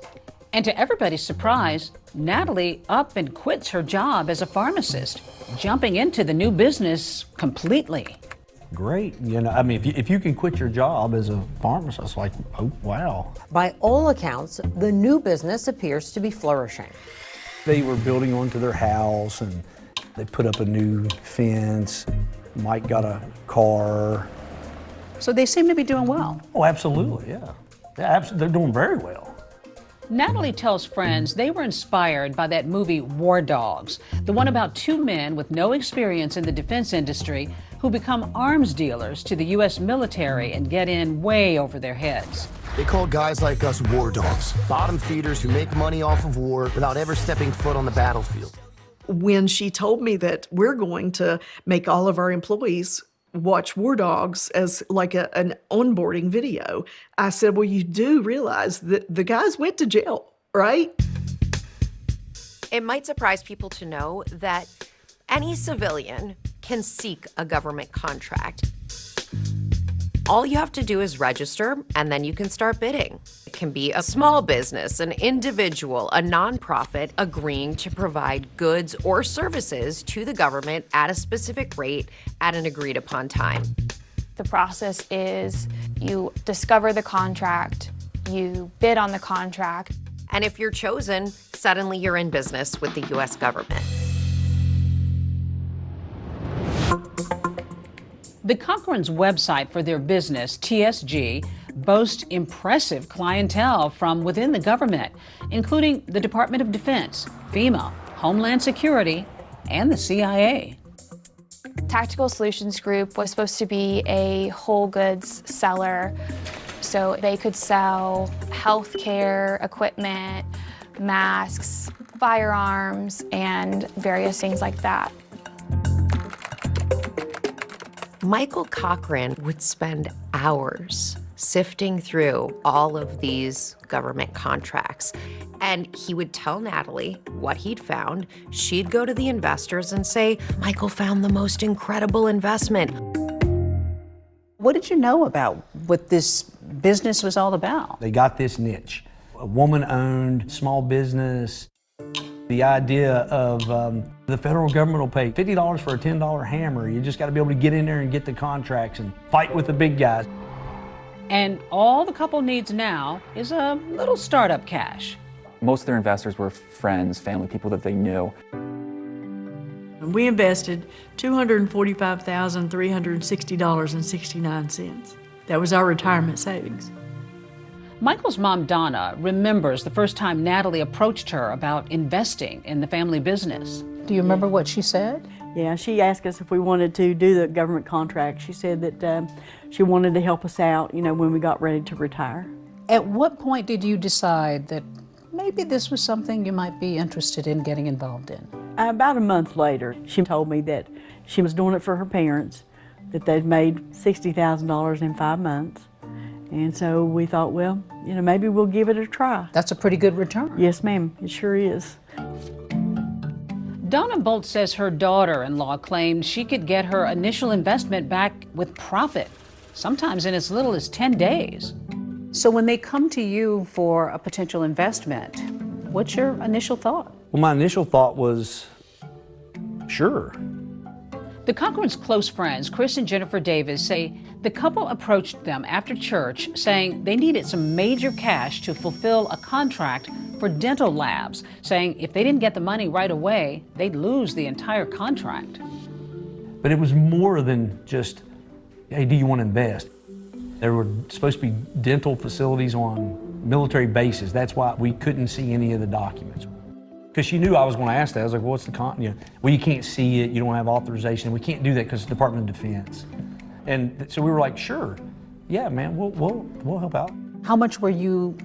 And to everybody's surprise, Natalie up and quits her job as a pharmacist, jumping into the new business completely. Great. You know, I mean, if you can quit your job as a pharmacist, like, oh, wow. By all accounts, the new business appears to be flourishing. They were building onto their house, and they put up a new fence. Mike got a car. So they seem to be doing well. Oh, absolutely, yeah. They're doing very well. Natalie tells friends they were inspired by that movie War Dogs, the one about two men with no experience in the defense industry who become arms dealers to the U.S. military and get in way over their heads. They call guys like us war dogs, bottom feeders who make money off of war without ever stepping foot on the battlefield. When she told me that we're going to make all of our employees watch War Dogs as like an onboarding video, I said, well, you do realize that the guys went to jail, right? It might surprise people to know that any civilian can seek a government contract. All you have to do is register, and then you can start bidding. It can be a small business, an individual, a nonprofit agreeing to provide goods or services to the government at a specific rate at an agreed upon time. The process is you discover the contract, you bid on the contract. And if you're chosen, suddenly you're in business with the U.S. government. The Cochran's website for their business, TSG, boasts impressive clientele from within the government, including the Department of Defense, FEMA, Homeland Security, and the CIA. Tactical Solutions Group was supposed to be a whole goods seller, so they could sell healthcare equipment, masks, firearms, and various things like that. Michael Cochran would spend hours sifting through all of these government contracts. And he would tell Natalie what he'd found. She'd go to the investors and say, Michael found the most incredible investment. What did you know about what this business was all about? They got this niche, a woman-owned small business. The idea of the federal government will pay $50 for a $10 hammer. You just got to be able to get in there and get the contracts and fight with the big guys. And all the couple needs now is a little startup cash. Most of their investors were friends, family, people that they knew. We invested $245,360.69. That was our retirement savings. Michael's mom, Donna, remembers the first time Natalie approached her about investing in the family business. Do you remember what she said? Yeah, she asked us if we wanted to do the government contract. She said that she wanted to help us out, you know, when we got ready to retire. At what point did you decide that maybe this was something you might be interested in getting involved in? About a month later, she told me that she was doing it for her parents, that they'd made $60,000 in 5 months. And so we thought, well, you know, maybe we'll give it a try. That's a pretty good return. Yes, ma'am, it sure is. Donna Bolt says her daughter-in-law claimed she could get her initial investment back with profit, sometimes in as little as 10 days. So when they come to you for a potential investment, what's your initial thought? Well, my initial thought was, sure. The Cochran's close friends, Chris and Jennifer Davis, say the couple approached them after church saying they needed some major cash to fulfill a contract for dental labs, saying if they didn't get the money right away, they'd lose the entire contract. But it was more than just, hey, do you want to invest? There were supposed to be dental facilities on military bases. That's why we couldn't see any of the documents. Because she knew I was going to ask that. I was like, well, what's the well, you can't see it, you don't have authorization. We can't do that because it's the Department of Defense. And so we were like, sure, yeah, man, we'll help out. How much were you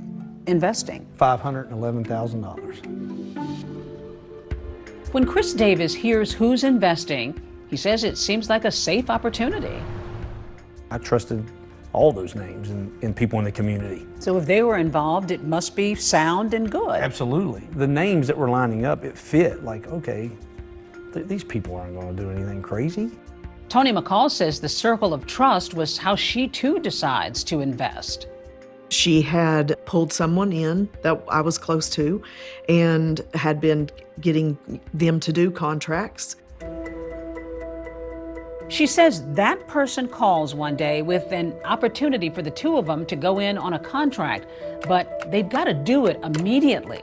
investing? $511,000. When Chris Davis hears who's investing, he says it seems like a safe opportunity. I trusted all those names and people in the community. So if they were involved, it must be sound and good. Absolutely. The names that were lining up, it fit. Like, okay, these people aren't going to do anything crazy. Tony McCall says the circle of trust was how she too decides to invest. She had pulled someone in that I was close to and had been getting them to do contracts. She says that person calls one day with an opportunity for the two of them to go in on a contract, but they've got to do it immediately.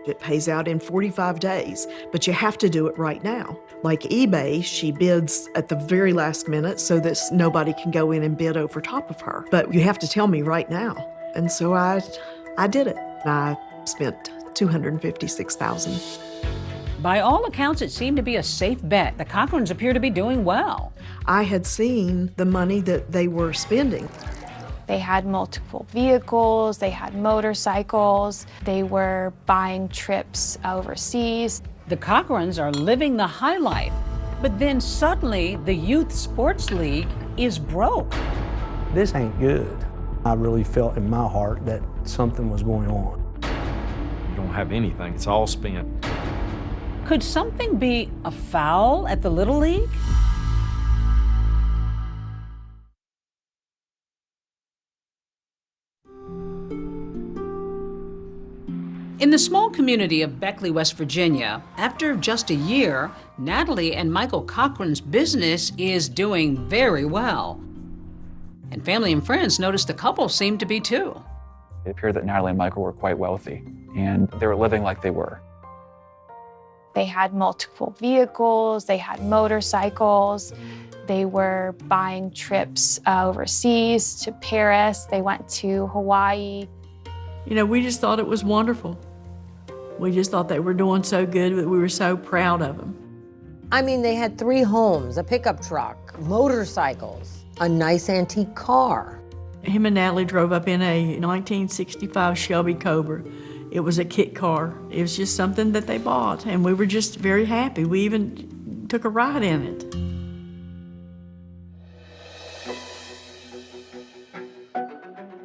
It pays out in 45 days, but you have to do it right now. Like eBay, she bids at the very last minute so that nobody can go in and bid over top of her. But you have to tell me right now. And so I did it. I spent $256,000. By all accounts, it seemed to be a safe bet. The Cochrans appear to be doing well. I had seen the money that they were spending. They had multiple vehicles, they had motorcycles, they were buying trips overseas. The Cochrans are living the high life, but then suddenly the youth sports league is broke. This ain't good. I really felt in my heart that something was going on. You don't have anything, it's all spent. Could something be afoul at the Little League? In the small community of Beckley, West Virginia, after just a year, Natalie and Michael Cochran's business is doing very well. And family and friends noticed the couple seemed to be too. It appeared that Natalie and Michael were quite wealthy, and they were living like they were. They had multiple vehicles, they had motorcycles, they were buying trips overseas to Paris, they went to Hawaii. You know, we just thought it was wonderful. We just thought they were doing so good that we were so proud of them. I mean, they had 3 homes, a pickup truck, motorcycles, a nice antique car. Him and Natalie drove up in a 1965 Shelby Cobra. It was a kit car. It was just something that they bought, and we were just very happy. We even took a ride in it.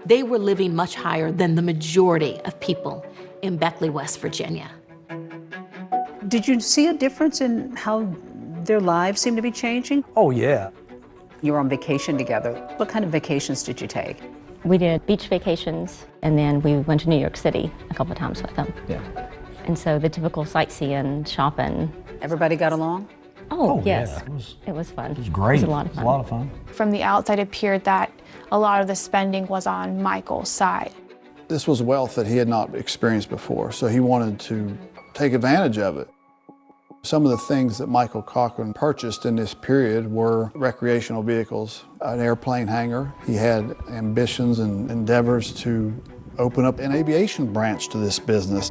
They were living much higher than the majority of people in Beckley, West Virginia. Did you see a difference in how their lives seem to be changing? Oh, yeah. You were on vacation together. What kind of vacations did you take? We did beach vacations, and then we went to New York City a couple of times with them. Yeah. And so the typical sightseeing, shopping. Everybody got along? Oh yes. Yeah. It was fun. It was great. It was a lot of fun. It was a lot of fun. From the outside, it appeared that a lot of the spending was on Michael's side. This was wealth that he had not experienced before, so he wanted to take advantage of it. Some of the things that Michael Cochran purchased in this period were recreational vehicles, an airplane hangar. He had ambitions and endeavors to open up an aviation branch to this business.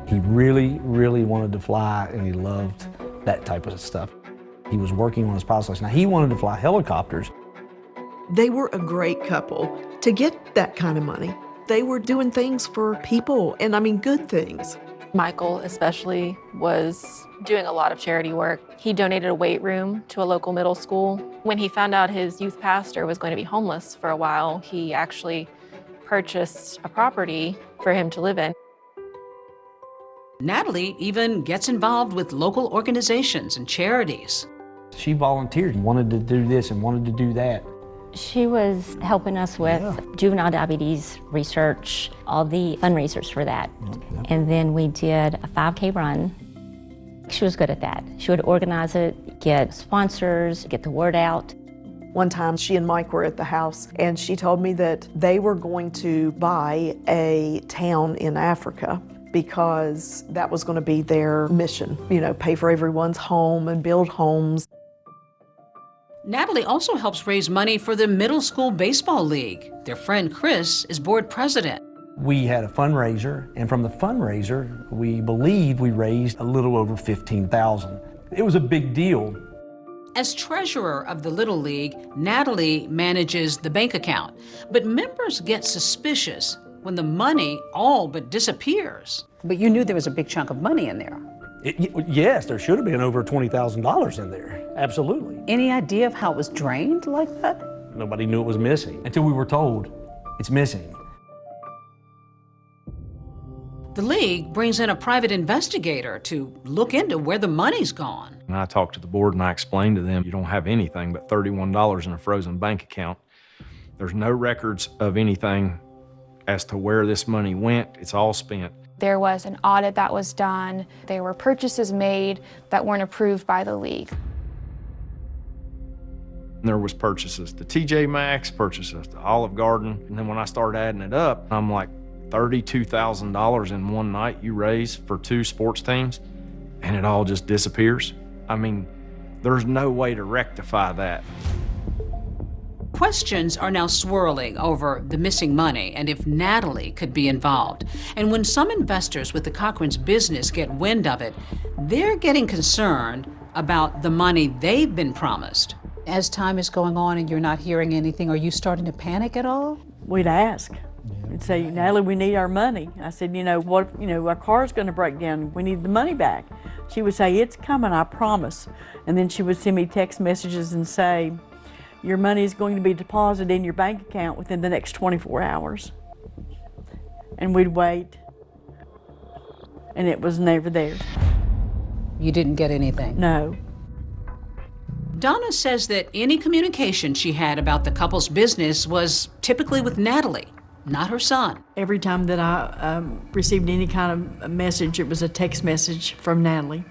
He really, really wanted to fly, and he loved that type of stuff. He was working on his pilot's license. Now, he wanted to fly helicopters. They were a great couple to get that kind of money. They were doing things for people, and I mean good things. Michael especially was doing a lot of charity work. He donated a weight room to a local middle school. When he found out his youth pastor was going to be homeless for a while, he actually purchased a property for him to live in. Natalie even gets involved with local organizations and charities. She volunteered and wanted to do this and wanted to do that. She was helping us with juvenile diabetes research, all the fundraisers for that. And then we did a 5K run. She was good at that. She would organize it, get sponsors, get the word out. One time she and Mike were at the house and she told me that they were going to buy a town in Africa because that was going to be their mission, you know, pay for everyone's home and build homes. Natalie also helps raise money for the Middle School Baseball League. Their friend Chris is board president. We had a fundraiser, and from the fundraiser, we believe we raised a little over $15,000. It was a big deal. As treasurer of the Little League, Natalie manages the bank account, but members get suspicious when the money all but disappears. But you knew there was a big chunk of money in there. Yes, there should have been over $20,000 in there, absolutely. Any idea of how it was drained like that? Nobody knew it was missing until we were told it's missing. The league brings in a private investigator to look into where the money's gone. And I talked to the board and I explained to them, you don't have anything but $31 in a frozen bank account. There's no records of anything as to where this money went. It's all spent. There was an audit that was done. There were purchases made that weren't approved by the league. There was purchases to TJ Maxx, purchases to Olive Garden, and then when I started adding it up, I'm like, $32,000 in one night you raise for 2 sports teams, and it all just disappears. I mean, there's no way to rectify that. Questions are now swirling over the missing money and if Natalie could be involved. And when some investors with the Cochran's business get wind of it, they're getting concerned about the money they've been promised. As time is going on and you're not hearing anything, are you starting to panic at all? We'd ask. We'd say, Natalie, we need our money. I said, our car's gonna break down. We need the money back. She would say, it's coming, I promise. And then she would send me text messages and say, your money is going to be deposited in your bank account within the next 24 hours. And we'd wait, and it was never there. You didn't get anything? No. Donna says that any communication she had about the couple's business was typically with Natalie, not her son. Every time that I received any kind of message, it was a text message from Natalie.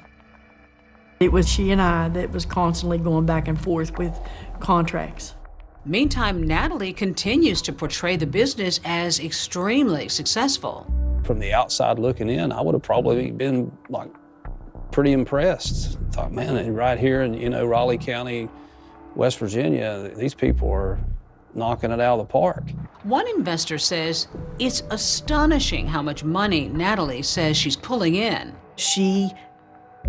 It was she and I that was constantly going back and forth with contracts. Meantime, Natalie continues to portray the business as extremely successful. From the outside looking in, I would have probably been like pretty impressed. Thought, man, right here in Raleigh County, West Virginia, these people are knocking it out of the park. One investor says it's astonishing how much money Natalie says she's pulling in. She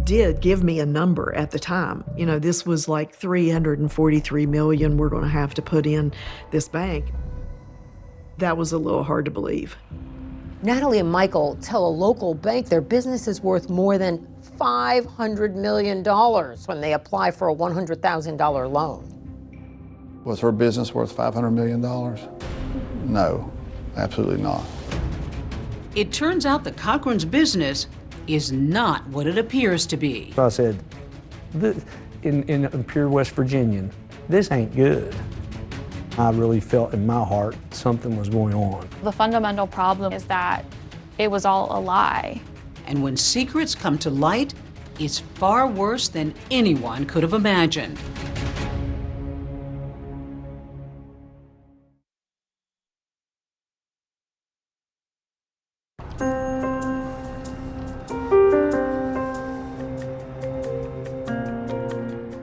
did give me a number at the time. This was like $343 million we're going to have to put in this bank. That was a little hard to believe. Natalie and Michael tell a local bank their business is worth more than $500 million when they apply for a $100,000 loan. Was her business worth $500 million? No, absolutely not. It turns out the Cochran's business is not what it appears to be. So I said, in pure West Virginian, this ain't good. I really felt in my heart something was going on. The fundamental problem is that it was all a lie. And when secrets come to light, it's far worse than anyone could have imagined.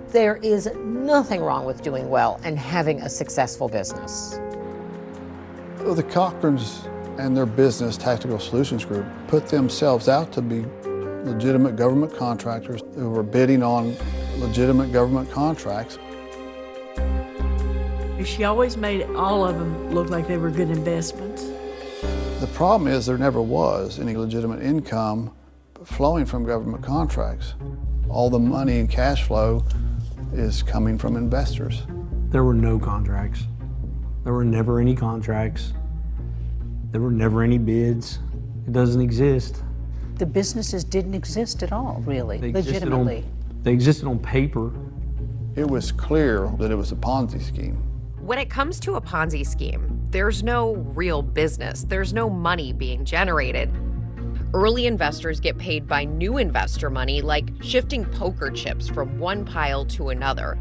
There is nothing wrong with doing well and having a successful business. Well, the Cochrans and their business, Tactical Solutions Group, put themselves out to be legitimate government contractors who were bidding on legitimate government contracts. She always made all of them look like they were good investments. The problem is there never was any legitimate income flowing from government contracts. All the money and cash flow is coming from investors. There were no contracts. There were never any contracts. There were never any bids. It doesn't exist. The businesses didn't exist at all, really, legitimately. They existed on paper. It was clear that it was a Ponzi scheme. When it comes to a Ponzi scheme, there's no real business. There's no money being generated. Early investors get paid by new investor money, like shifting poker chips from one pile to another.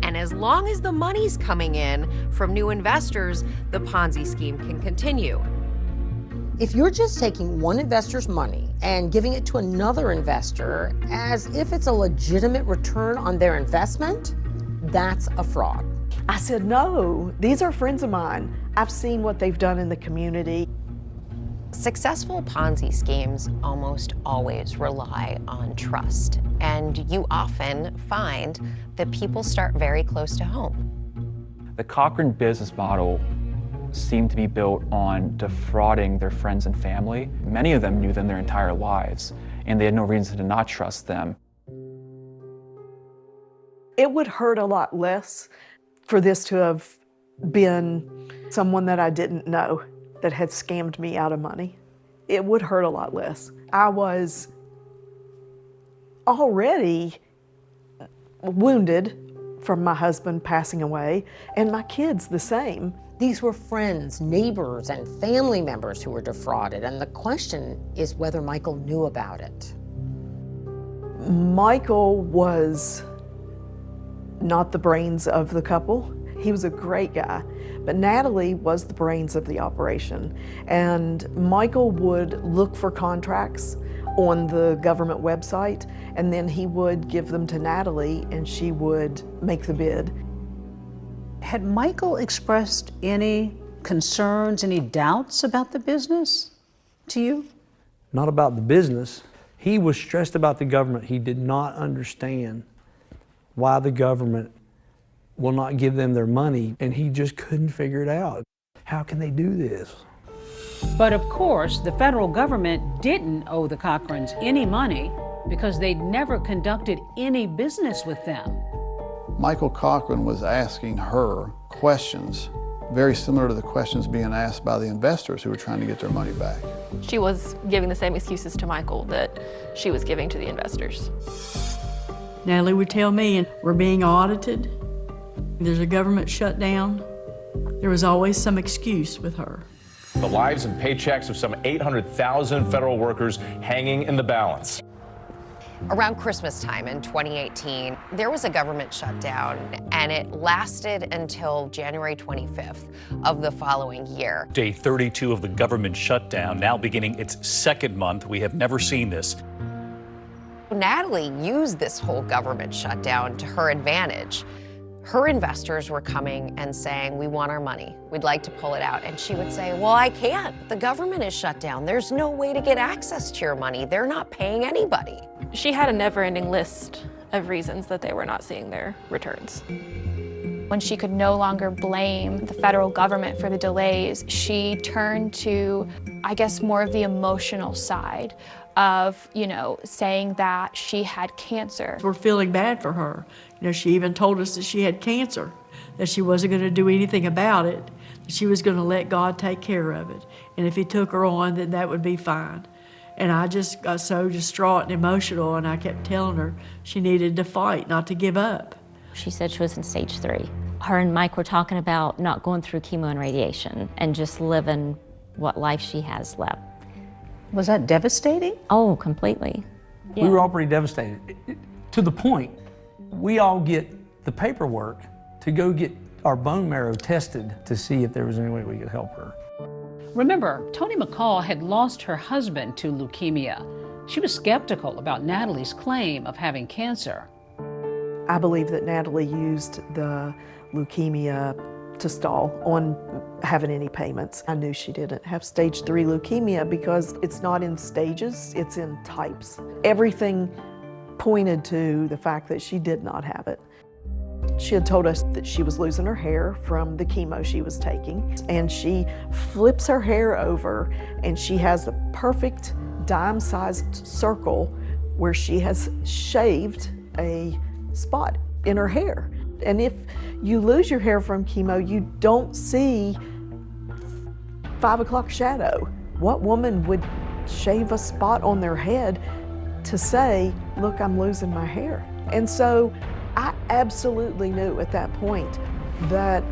And as long as the money's coming in from new investors, the Ponzi scheme can continue. If you're just taking one investor's money and giving it to another investor as if it's a legitimate return on their investment, that's a fraud. I said, no, these are friends of mine. I've seen what they've done in the community. Successful Ponzi schemes almost always rely on trust, and you often find that people start very close to home. The Cochran business model seemed to be built on defrauding their friends and family. Many of them knew them their entire lives. and they had no reason to not trust them. It would hurt a lot less for this to have been someone that I didn't know that had scammed me out of money. It would hurt a lot less. I was already wounded from my husband passing away, and my kids the same. These were friends, neighbors, and family members who were defrauded, and the question is whether Michael knew about it. Michael was not the brains of the couple. He was a great guy, but Natalie was the brains of the operation. And Michael would look for contracts on the government website, and then he would give them to Natalie, and she would make the bid. Had Michael expressed any concerns, any doubts about the business to you? Not about the business. He was stressed about the government. He did not understand why the government will not give them their money, and he just couldn't figure it out. How can they do this? But of course, the federal government didn't owe the Cochrans any money because they'd never conducted any business with them. Michael Cochran was asking her questions very similar to the questions being asked by the investors who were trying to get their money back. She was giving the same excuses to Michael that she was giving to the investors. Natalie would tell me, and we're being audited. There's a government shutdown. There was always some excuse with her. The lives and paychecks of some 800,000 federal workers hanging in the balance. Around Christmas time in 2018, there was a government shutdown, and it lasted until January 25th of the following year. Day 32 of the government shutdown, now beginning its second month. We have never seen this. Natalie used this whole government shutdown to her advantage. Her investors were coming and saying, we want our money. We'd like to pull it out. And she would say, well, I can't. The government is shut down. There's no way to get access to your money. They're not paying anybody. She had a never-ending list of reasons that they were not seeing their returns. When she could no longer blame the federal government for the delays, she turned to, I guess, more of the emotional side of, saying that she had cancer. We're feeling bad for her. She even told us that she had cancer, that she wasn't going to do anything about it, that she was going to let God take care of it. And if he took her on, then that would be fine. And I just got so distraught and emotional, and I kept telling her she needed to fight, not to give up. She said she was in stage 3. Her and Mike were talking about not going through chemo and radiation and just living what life she has left. Was that devastating? Oh, completely. Yeah. We were all pretty devastated, to the point we all get the paperwork to go get our bone marrow tested to see if there was any way we could help her. Remember, Toni McCall had lost her husband to leukemia. She was skeptical about Natalie's claim of having cancer. I believe that Natalie used the leukemia to stall on having any payments. I knew she didn't have stage 3 leukemia because it's not in stages, it's in types. Everything pointed to the fact that she did not have it. She had told us that she was losing her hair from the chemo she was taking, and she flips her hair over and she has a perfect dime-sized circle where she has shaved a spot in her hair. And if you lose your hair from chemo, you don't see 5 o'clock shadow. What woman would shave a spot on their head to say, look, I'm losing my hair? And so I absolutely knew at that point that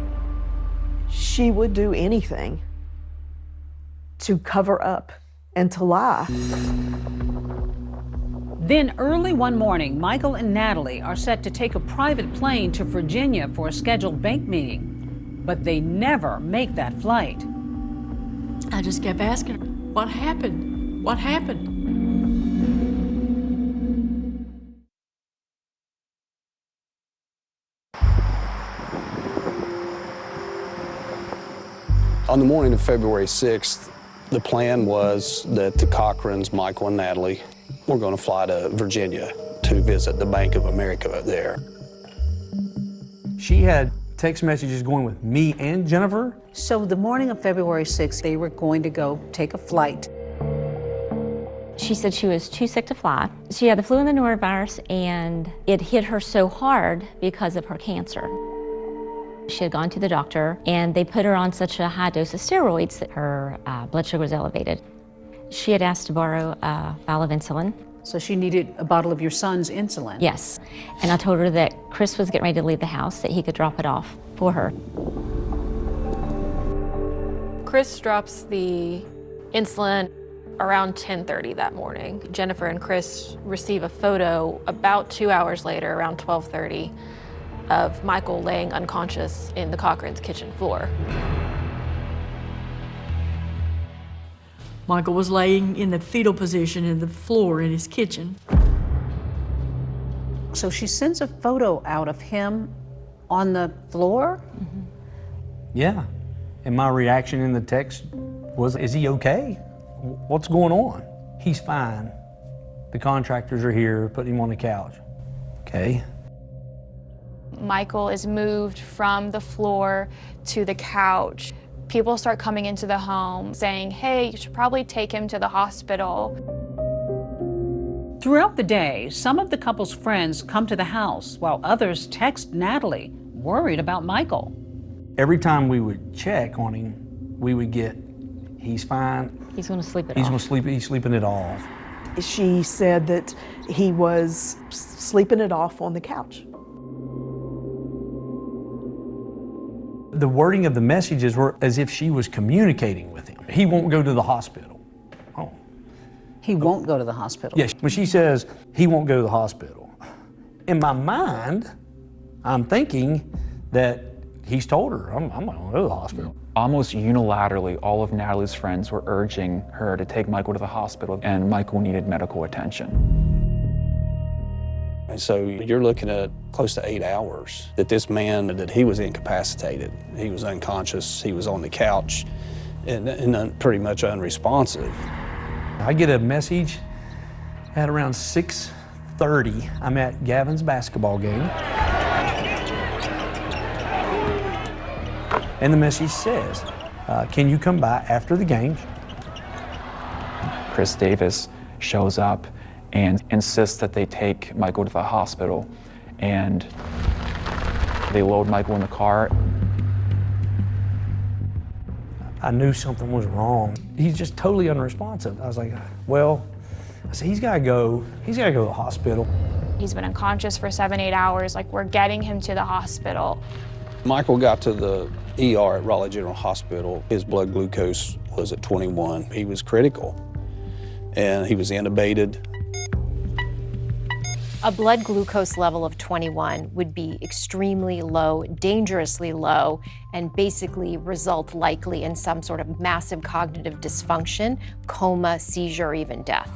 she would do anything to cover up and to lie. Then early one morning, Michael and Natalie are set to take a private plane to Virginia for a scheduled bank meeting, but they never make that flight. I just kept asking her, what happened? What happened? On the morning of February 6th, the plan was that the Cochrans, Michael and Natalie, were going to fly to Virginia to visit the Bank of America there. She had text messages going with me and Jennifer. So the morning of February 6th, they were going to go take a flight. She said she was too sick to fly. She had the flu and the norovirus, and it hit her so hard because of her cancer. She had gone to the doctor, and they put her on such a high dose of steroids that her blood sugar was elevated. She had asked to borrow a vial of insulin. So she needed a bottle of your son's insulin? Yes, and I told her that Chris was getting ready to leave the house, that he could drop it off for her. Chris drops the insulin around 10:30 that morning. Jennifer and Chris receive a photo about 2 hours later, around 12:30, of Michael laying unconscious in the Cochran's kitchen floor. Michael was laying in the fetal position in the floor in his kitchen. So she sends a photo out of him on the floor? Mm-hmm. Yeah. And my reaction in the text was, is he okay? What's going on? He's fine. The contractors are here, putting him on the couch. Okay. Michael is moved from the floor to the couch. People start coming into the home saying, hey, you should probably take him to the hospital. Throughout the day, some of the couple's friends come to the house while others text Natalie, worried about Michael. Every time we would check on him, we would get, he's fine. He's going to sleep it off. He's going to sleep, he's sleeping it off. She said that he was sleeping it off on the couch. The wording of the messages were as if she was communicating with him. He won't go to the hospital. Oh. He won't go to the hospital? Yes, when she says he won't go to the hospital, in my mind, I'm thinking that he's told her, I'm not going to go to the hospital. Almost unilaterally, all of Natalie's friends were urging her to take Michael to the hospital, and Michael needed medical attention. And so you're looking at close to 8 hours that this man, that he was incapacitated. He was unconscious, he was on the couch, and pretty much unresponsive. I get a message at around 6:30. I'm at Gavin's basketball game. And the message says, can you come by after the game? Chris Davis shows up and insists that they take Michael to the hospital, and they load Michael in the car. I knew something was wrong. He's just totally unresponsive. I was like, well, I said, he's gotta go to the hospital. He's been unconscious for 7-8 hours, like we're getting him to the hospital. Michael got to the ER at Raleigh General Hospital. His blood glucose was at 21. He was critical, and he was intubated. A blood glucose level of 21 would be extremely low, dangerously low, and basically result likely in some sort of massive cognitive dysfunction, coma, seizure, or even death.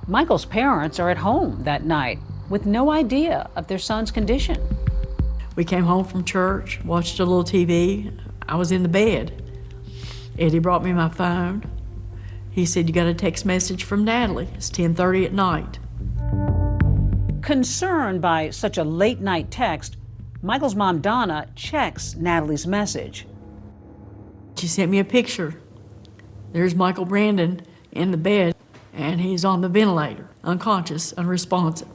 Michael's parents are at home that night with no idea of their son's condition. We came home from church, watched a little TV. I was in the bed. Eddie brought me my phone. He said, you got a text message from Natalie. It's 10:30 at night. Concerned by such a late night text, Michael's mom, Donna, checks Natalie's message. She sent me a picture. There's Michael Brandon in the bed, and he's on the ventilator, unconscious, unresponsive.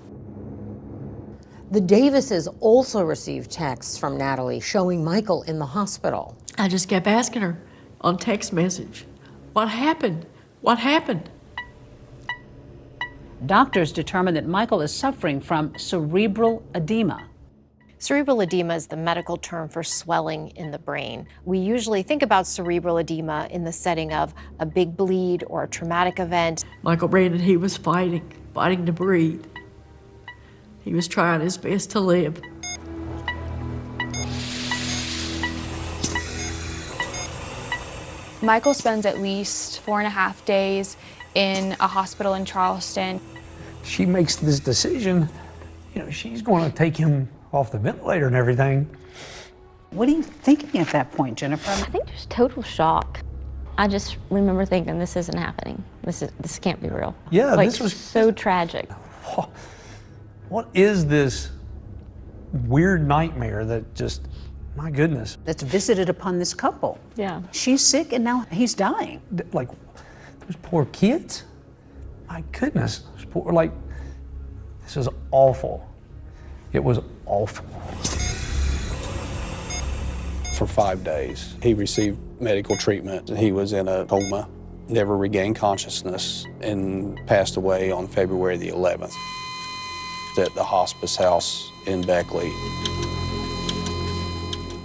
The Davises also received texts from Natalie showing Michael in the hospital. I just kept asking her on text message, what happened? What happened? Doctors determined that Michael is suffering from cerebral edema. Cerebral edema is the medical term for swelling in the brain. We usually think about cerebral edema in the setting of a big bleed or a traumatic event. Michael Brandon, he was fighting to breathe. He was trying his best to live. Michael spends at least 4.5 days in a hospital in Charleston. She makes this decision, she's going to take him off the ventilator and everything. What are you thinking at that point, Jennifer? I think there's total shock. I just remember thinking, this isn't happening. This can't be real. Yeah, like, this was so tragic. What is this weird nightmare that just, my goodness. That's visited upon this couple. Yeah. She's sick and now he's dying. Like, Those poor kids. My goodness, those poor, like, this is awful. It was awful. For 5 days, he received medical treatment. He was in a coma, never regained consciousness, and passed away on February the 11th at the hospice house in Beckley.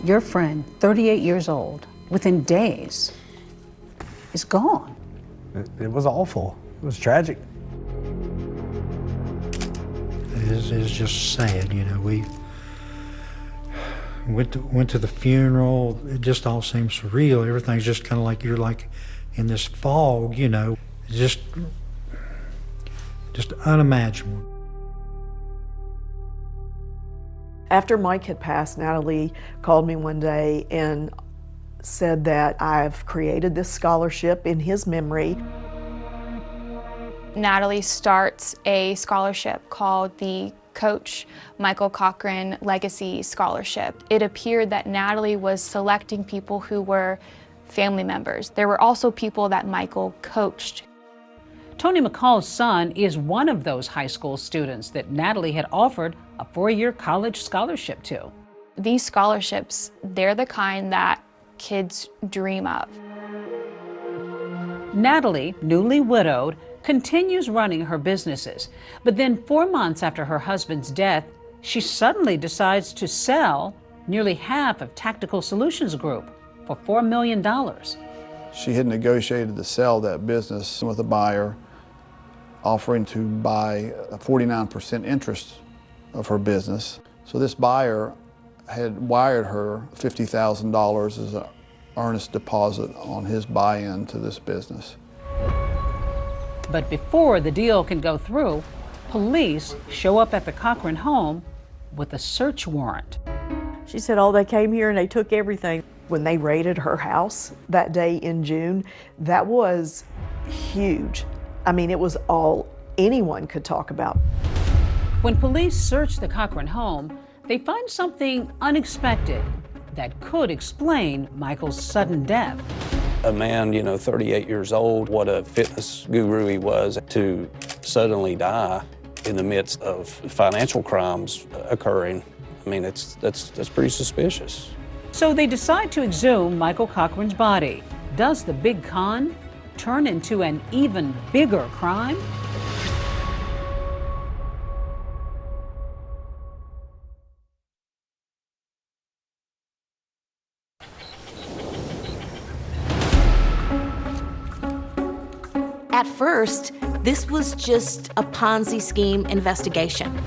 Your friend, 38 years old, within days, is gone. It was awful. It was tragic. It's just sad, you know. We went to the funeral. It just all seems surreal. Everything's just kind of like you're like in this fog, you know. Just unimaginable. After Mike had passed, Natalie called me one day and said that I've created this scholarship in his memory. Natalie starts a scholarship called the Coach Michael Cochran Legacy Scholarship. It appeared that Natalie was selecting people who were family members. There were also people that Michael coached. Tony McCall's son is one of those high school students that Natalie had offered a 4-year college scholarship to. These scholarships, they're the kind that kids dream of. Natalie, newly widowed, continues running her businesses. But then 4 months after her husband's death, she suddenly decides to sell nearly half of Tactical Solutions Group for $4 million. She had negotiated to sell that business with a buyer, offering to buy a 49% interest of her business. So this buyer had wired her $50,000 as an earnest deposit on his buy-in to this business. But before the deal can go through, police show up at the Cochran home with a search warrant. She said, oh, they came here and they took everything. When they raided her house that day in June, that was huge. I mean, it was all anyone could talk about. When police search the Cochran home, they find something unexpected that could explain Michael's sudden death. A man, 38 years old, what a fitness guru he was, to suddenly die in the midst of financial crimes occurring. I mean, that's pretty suspicious. So they decide to exhume Michael Cochran's body. Does the big con turn into an even bigger crime? At first, this was just a Ponzi scheme investigation.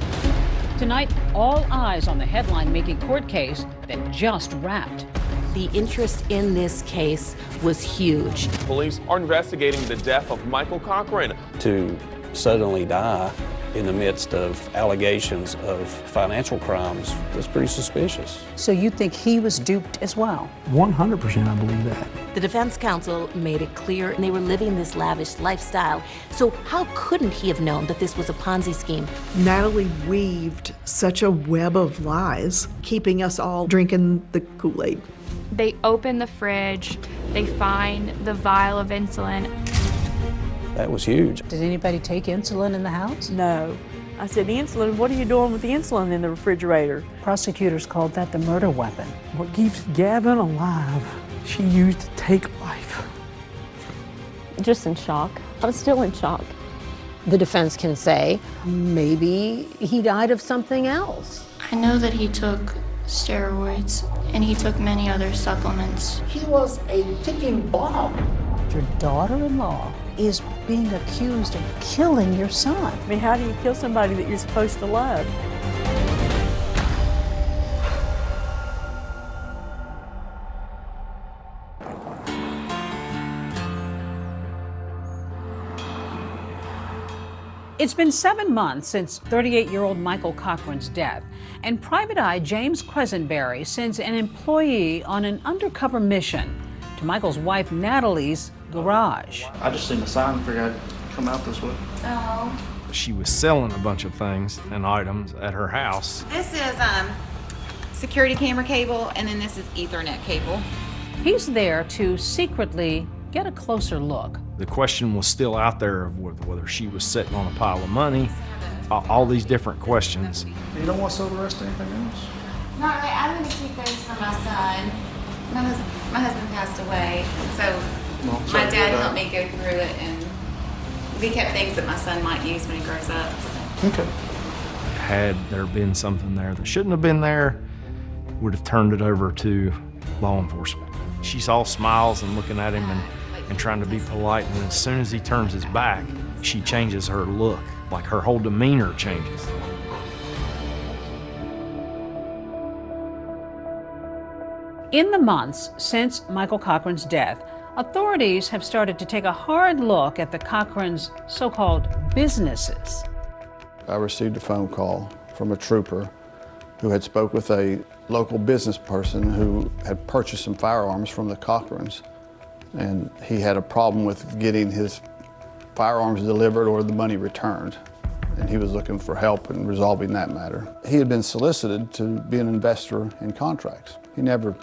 Tonight, all eyes on the headline-making court case that just wrapped. The interest in this case was huge. Police are investigating the death of Michael Cochran. To suddenly die in the midst of allegations of financial crimes was pretty suspicious. So you think he was duped as well? 100% I believe that. The defense counsel made it clear they were living this lavish lifestyle. So how couldn't he have known that this was a Ponzi scheme? Natalie weaved such a web of lies, keeping us all drinking the Kool-Aid. They open the fridge, they find the vial of insulin. That was huge. Did anybody take insulin in the house? No. I said, insulin, what are you doing with the insulin in the refrigerator? Prosecutors called that the murder weapon. What keeps Gavin alive, she used to take life. Just in shock. I was still in shock. The defense can say, maybe he died of something else. I know that he took steroids and he took many other supplements. He was a ticking bomb. Your daughter-in-law is being accused of killing your son. I mean, how do you kill somebody that you're supposed to love? It's been 7 months since 38-year-old Michael Cochran's death, and Private Eye James Quisenberry sends an employee on an undercover mission to Michael's wife Natalie's garage. I just seen the sign and figured I'd come out this way. Oh. She was selling a bunch of things and items at her house. This is security camera cable, and then this is Ethernet cable. He's there to secretly get a closer look. The question was still out there of whether she was sitting on a pile of money, all these different questions. You don't want us to arrest anything else? Not really. I want to keep things for my son. My husband passed away, so my dad helped me go through it, and we kept things that my son might use when he grows up. So. Okay. Had there been something there that shouldn't have been there, would have turned it over to law enforcement. She's all smiles and looking at him and trying to be polite, and as soon as he turns his back, she changes her look, like her whole demeanor changes. In the months since Michael Cochran's death, authorities have started to take a hard look at the Cochrans' so-called businesses. I received a phone call from a trooper who had spoke with a local business person who had purchased some firearms from the Cochrans, and he had a problem with getting his firearms delivered or the money returned, and he was looking for help in resolving that matter. He had been solicited to be an investor in contracts. He never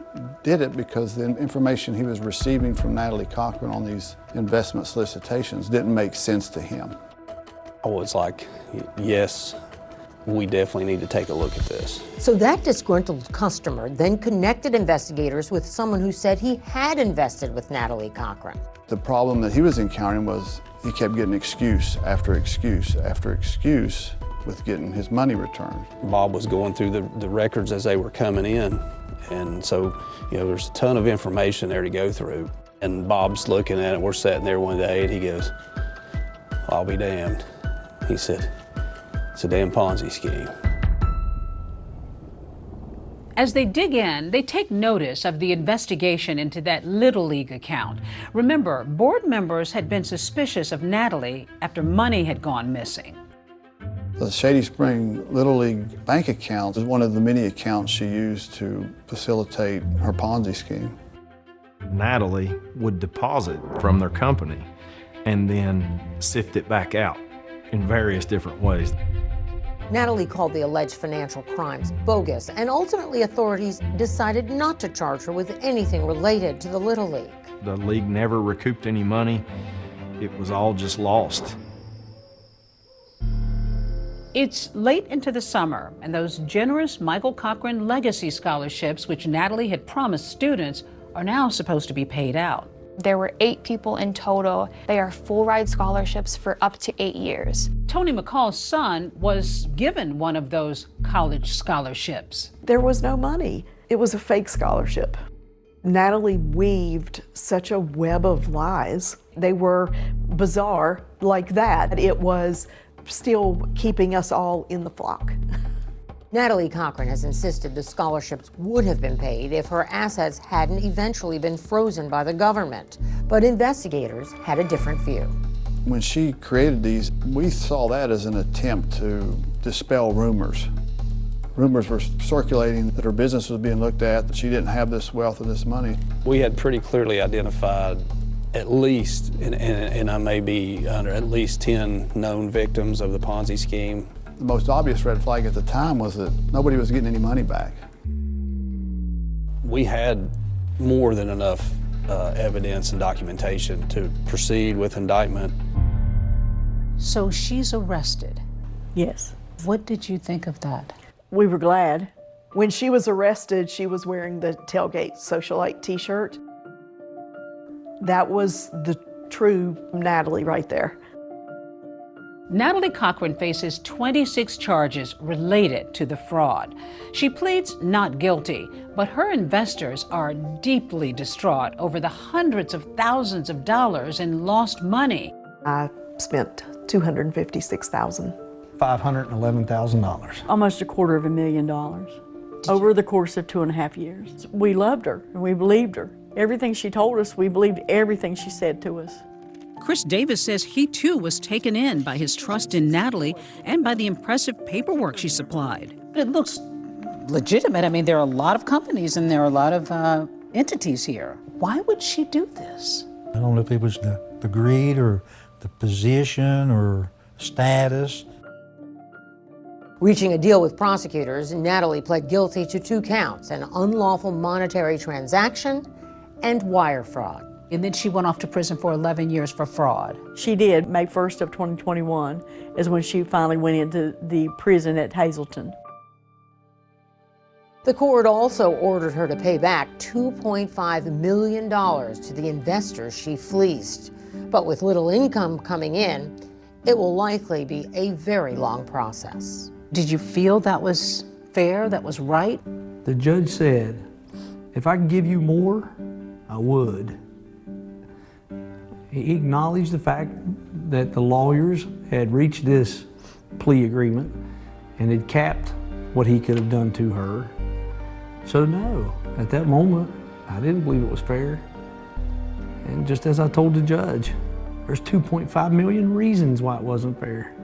did it because the information he was receiving from Natalie Cochran on these investment solicitations didn't make sense to him. I was like, yes, we definitely need to take a look at this. So that disgruntled customer then connected investigators with someone who said he had invested with Natalie Cochran. The problem that he was encountering was he kept getting excuse after excuse after excuse with getting his money returned. Bob was going through the records as they were coming in, and so, there's a ton of information there to go through. And Bob's looking at it, we're sitting there one day, and he goes, I'll be damned. He said, it's a damn Ponzi scheme. As they dig in, they take notice of the investigation into that Little League account. Remember, board members had been suspicious of Natalie after money had gone missing. The Shady Spring Little League bank account is one of the many accounts she used to facilitate her Ponzi scheme. Natalie would deposit from their company and then sift it back out in various different ways. Natalie called the alleged financial crimes bogus, and ultimately authorities decided not to charge her with anything related to the Little League. The league never recouped any money. It was all just lost. It's late into the summer, and those generous Michael Cochran legacy scholarships, which Natalie had promised students, are now supposed to be paid out. There were 8 people in total. They are full-ride scholarships for up to 8 years. Tony McCall's son was given one of those college scholarships. There was no money. It was a fake scholarship. Natalie weaved such a web of lies. They were bizarre like that. It was still keeping us all in the flock. Natalie Cochran has insisted the scholarships would have been paid if her assets hadn't eventually been frozen by the government. But investigators had a different view. When she created these, we saw that as an attempt to dispel rumors. Rumors were circulating that her business was being looked at, that she didn't have this wealth and this money. We had pretty clearly identified at least, and I may be under at least 10 known victims of the Ponzi scheme. The most obvious red flag at the time was that nobody was getting any money back. We had more than enough evidence and documentation to proceed with indictment. So she's arrested? Yes. What did you think of that? We were glad. When she was arrested, she was wearing the Tailgate Socialite t-shirt. That was the true Natalie right there. Natalie Cochran faces 26 charges related to the fraud. She pleads not guilty, but her investors are deeply distraught over the hundreds of thousands of dollars in lost money. I spent $256,000. $511,000. Almost $250,000 over the course of 2.5 years. We loved her and we believed her. Everything she told us, we believed everything she said to us. Chris Davis says he too was taken in by his trust in Natalie and by the impressive paperwork she supplied. It looks legitimate. I mean, there are a lot of companies and there are a lot of entities here. Why would she do this? I don't know if it was the greed or the position or status. Reaching a deal with prosecutors, Natalie pled guilty to 2 counts, an unlawful monetary transaction and wire fraud. And then she went off to prison for 11 years for fraud. She did. May 1st of 2021 is when she finally went into the prison at Hazleton. The court also ordered her to pay back $2.5 million to the investors she fleeced. But with little income coming in, it will likely be a very long process. Did you feel that was fair, that was right? The judge said, if I could give you more, I would. He acknowledged the fact that the lawyers had reached this plea agreement and had capped what he could have done to her. So no, at that moment, I didn't believe it was fair. And just as I told the judge, there's 2.5 million reasons why it wasn't fair.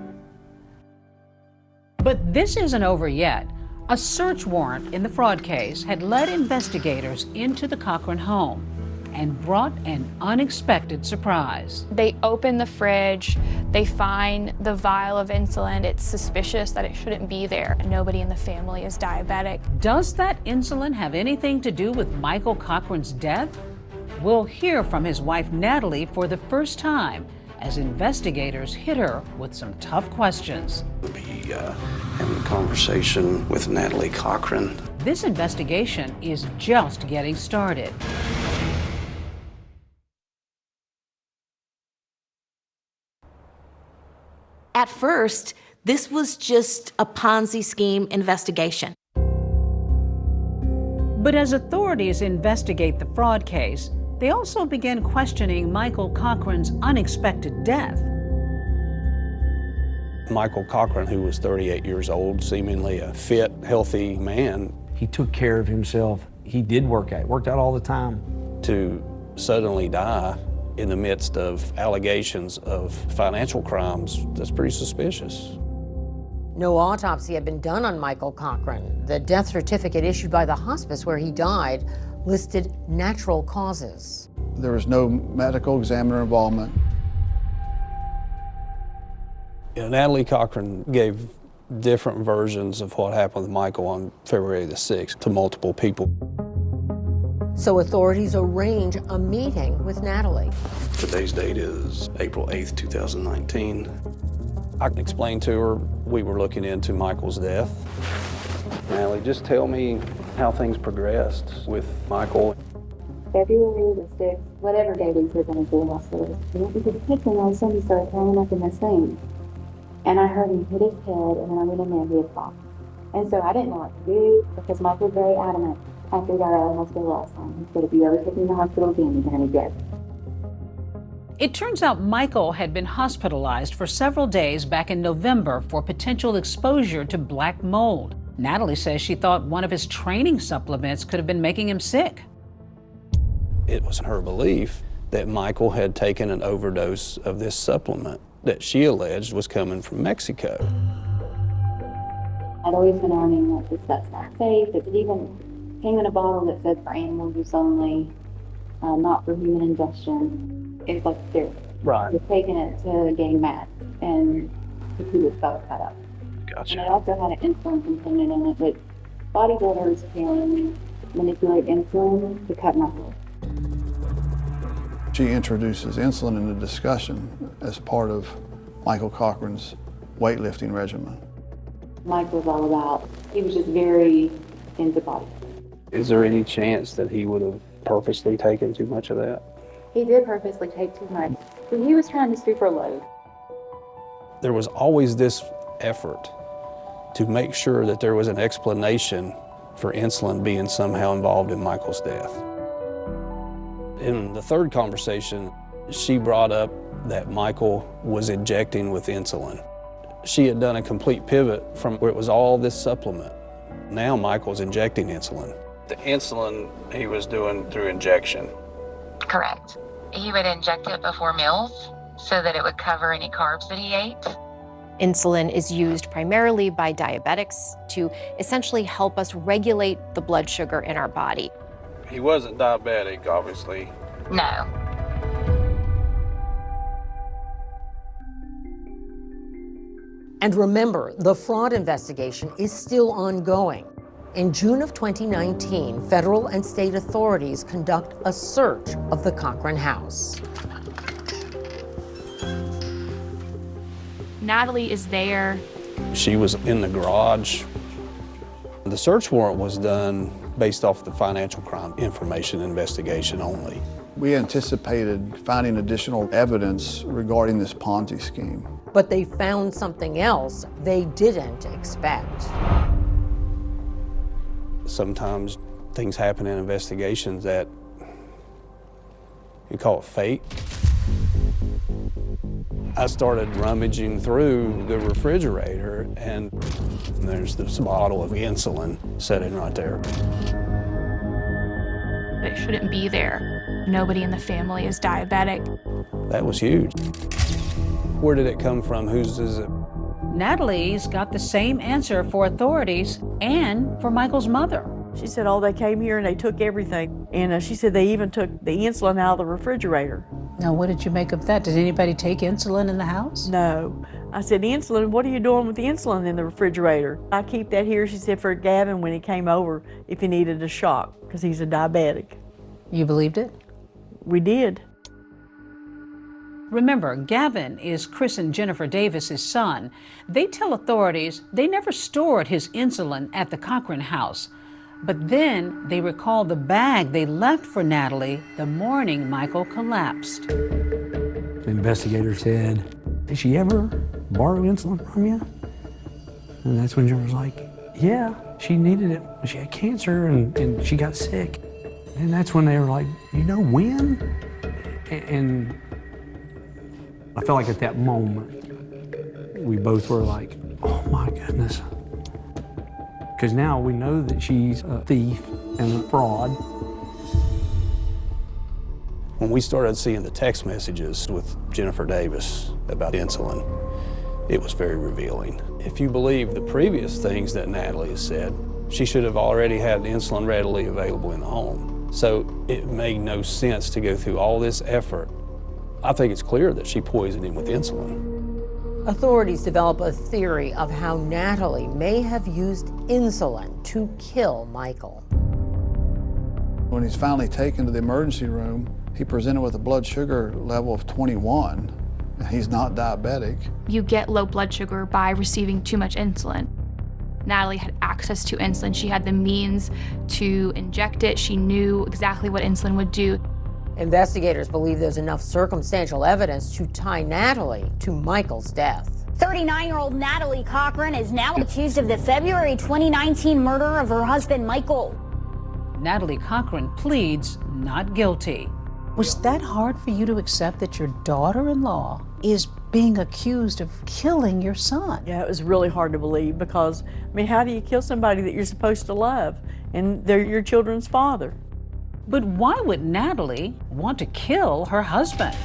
But this isn't over yet. A search warrant in the fraud case had led investigators into the Cochran home and brought an unexpected surprise. They open the fridge, they find the vial of insulin. It's suspicious that it shouldn't be there. Nobody in the family is diabetic. Does that insulin have anything to do with Michael Cochran's death? We'll hear from his wife Natalie for the first time as investigators hit her with some tough questions. We'll be having a conversation with Natalie Cochran. This investigation is just getting started. At first, this was just a Ponzi scheme investigation. But as authorities investigate the fraud case, they also began questioning Michael Cochran's unexpected death. Michael Cochran, who was 38 years old, seemingly a fit, healthy man. He took care of himself. He did work out all the time. To suddenly die in the midst of allegations of financial crimes, that's pretty suspicious. No autopsy had been done on Michael Cochran. The death certificate issued by the hospice where he died listed natural causes. There was no medical examiner involvement. Natalie Cochran gave different versions of what happened with Michael on February the 6th to multiple people. So authorities arrange a meeting with Natalie. Today's date is April 8th, 2019. I explained to her we were looking into Michael's death. Natalie, just tell me how things progressed with Michael. February the 6th, whatever day we took him to the hospital, we went into the kitchen and all of a sudden he started throwing up in the sink. And I heard him hit his head, and then I went in there and he had popped. And so I didn't know what to do because Michael was very adamant after he got out of the hospital last time. He said, if you ever take me to the hospital again, you're going to get it. It turns out Michael had been hospitalized for several days back in November for potential exposure to black mold. Natalie says she thought one of his training supplements could have been making him sick. It was her belief that Michael had taken an overdose of this supplement that she alleged was coming from Mexico. I'd always been learning that this stuff's not safe. It even came in a bottle that said for animal use only, not for human ingestion. It's like syrup. Right. He was taking it to gain mass and to keep his stomach cut up. Gotcha. And it also had an insulin component in it, but bodybuilders can manipulate insulin to cut muscle. She introduces insulin in the discussion as part of Michael Cochran's weightlifting regimen. Mike was all about, he was just very into body. Is there any chance that he would have purposely taken too much of that? He did purposely take too much, but he was trying to super load. There was always this effort to make sure that there was an explanation for insulin being somehow involved in Michael's death. In the third conversation, she brought up that Michael was injecting with insulin. She had done a complete pivot from where it was all this supplement. Now Michael's injecting insulin. The insulin he was doing through injection. Correct. He would inject it before meals so that it would cover any carbs that he ate. Insulin is used primarily by diabetics to essentially help us regulate the blood sugar in our body. He wasn't diabetic, obviously. No. And remember, the fraud investigation is still ongoing. In June of 2019, federal and state authorities conduct a search of the Cochran house. Natalie is there. She was in the garage. The search warrant was done based off the financial crime information investigation only. We anticipated finding additional evidence regarding this Ponzi scheme. But they found something else they didn't expect. Sometimes things happen in investigations that you call it fate. I started rummaging through the refrigerator, and there's this bottle of insulin sitting right there. It shouldn't be there. Nobody in the family is diabetic. That was huge. Where did it come from? Whose is it? Natalie's got the same answer for authorities and for Michael's mother. She said, oh, they came here and they took everything. And she said they even took the insulin out of the refrigerator. Now, what did you make of that? Did anybody take insulin in the house? No. I said, insulin, what are you doing with the insulin in the refrigerator? I keep that here, she said, for Gavin when he came over, if he needed a shock, because he's a diabetic. You believed it? We did. Remember, Gavin is Chris and Jennifer Davis's son. They tell authorities they never stored his insulin at the Cochran house. But then they recall the bag they left for Natalie the morning Michael collapsed. The investigator said, did she ever borrow insulin from you? And that's when Jennifer was like, yeah, she needed it. She had cancer and she got sick. And that's when they were like, you know when? And I felt like at that moment, we both were like, oh my goodness. Because now we know that she's a thief and a fraud. When we started seeing the text messages with Jennifer Davis about insulin, it was very revealing. If you believe the previous things that Natalie has said, she should have already had insulin readily available in the home. So it made no sense to go through all this effort. I think it's clear that she poisoned him with insulin. Authorities develop a theory of how Natalie may have used insulin to kill Michael. When he's finally taken to the emergency room, he presented with a blood sugar level of 21, and he's not diabetic. You get low blood sugar by receiving too much insulin. Natalie had access to insulin. She had the means to inject it. She knew exactly what insulin would do. Investigators believe there's enough circumstantial evidence to tie Natalie to Michael's death. 39-year-old Natalie Cochran is now accused of the February 2019 murder of her husband, Michael. Natalie Cochran pleads not guilty. Was that hard for you to accept that your daughter-in-law is being accused of killing your son? Yeah, it was really hard to believe because, I mean, how do you kill somebody that you're supposed to love and they're your children's father? But why would Natalie want to kill her husband?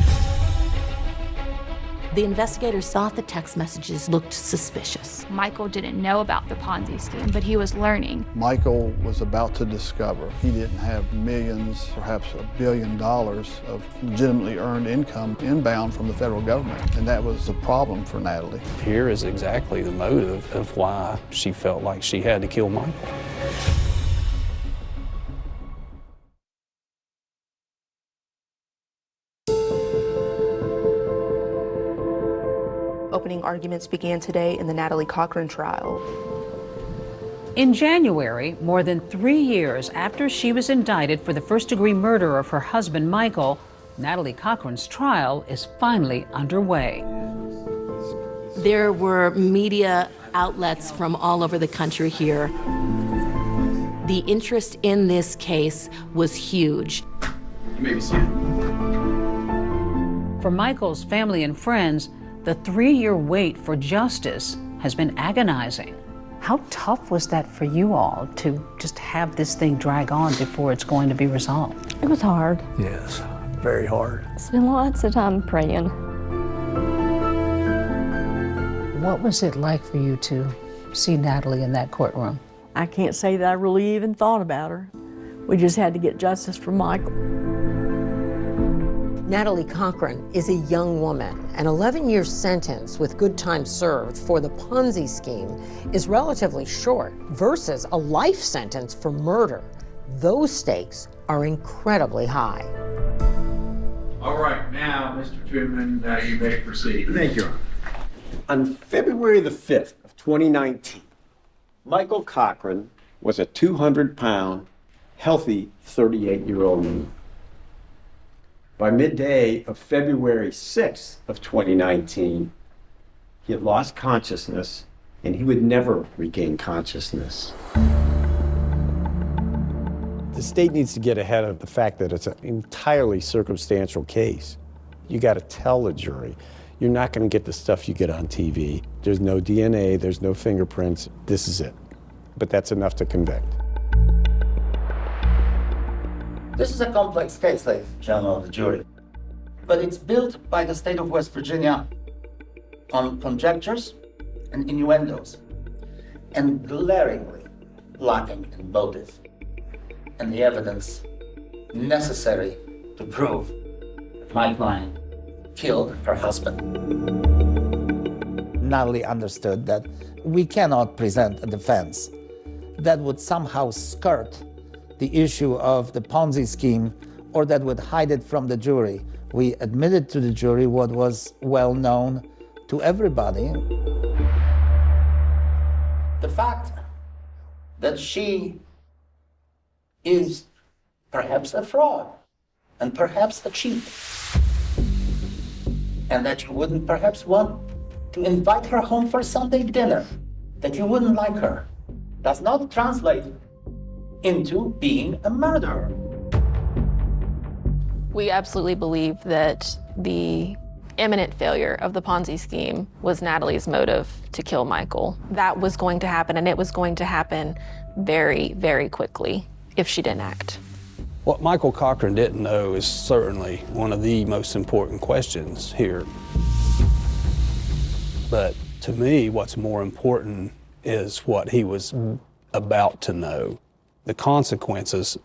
The investigators thought the text messages looked suspicious. Michael didn't know about the Ponzi scheme, but he was learning. Michael was about to discover he didn't have millions, perhaps $1 billion of legitimately earned income inbound from the federal government, and that was a problem for Natalie. Here is exactly the motive of why she felt like she had to kill Michael. Opening arguments began today in the Natalie Cochran trial. In January, more than 3 years after she was indicted for the first-degree murder of her husband, Michael, Natalie Cochran's trial is finally underway. There were media outlets from all over the country here. The interest in this case was huge. You may be seated. For Michael's family and friends, the 3-year wait for justice has been agonizing. How tough was that for you all to just have this thing drag on before it's going to be resolved? It was hard. Yes, very hard. Spent lots of time praying. What was it like for you to see Natalie in that courtroom? I can't say that I really even thought about her. We just had to get justice for Michael. Natalie Cochran is a young woman. An 11-year sentence with good time served for the Ponzi scheme is relatively short versus a life sentence for murder. Those stakes are incredibly high. All right, now, Mr. Truman, you may proceed. Thank you, Your Honor. On February the 5th of 2019, Michael Cochran was a 200-pound, healthy 38-year-old man. By midday of February 6th of 2019, he had lost consciousness, and he would never regain consciousness. The state needs to get ahead of the fact that it's an entirely circumstantial case. You got to tell the jury. You're not going to get the stuff you get on TV. There's no DNA, there's no fingerprints. This is it. But that's enough to convict. This is a complex case, ladies and gentlemen of the jury, but it's built by the state of West Virginia on conjectures and innuendos, and glaringly lacking in motive and the evidence necessary to prove that my client killed her husband. Natalie understood that we cannot present a defense that would somehow skirt the issue of the Ponzi scheme or that would hide it from the jury. We admitted to the jury what was well known to everybody. The fact that she is perhaps a fraud and perhaps a cheat, and that you wouldn't perhaps want to invite her home for Sunday dinner, that you wouldn't like her, does not translate into being a murderer. We absolutely believe that the imminent failure of the Ponzi scheme was Natalie's motive to kill Michael. That was going to happen, and it was going to happen very, very quickly if she didn't act. What Michael Cochran didn't know is certainly one of the most important questions here. But to me, what's more important is what he was about to know. The consequences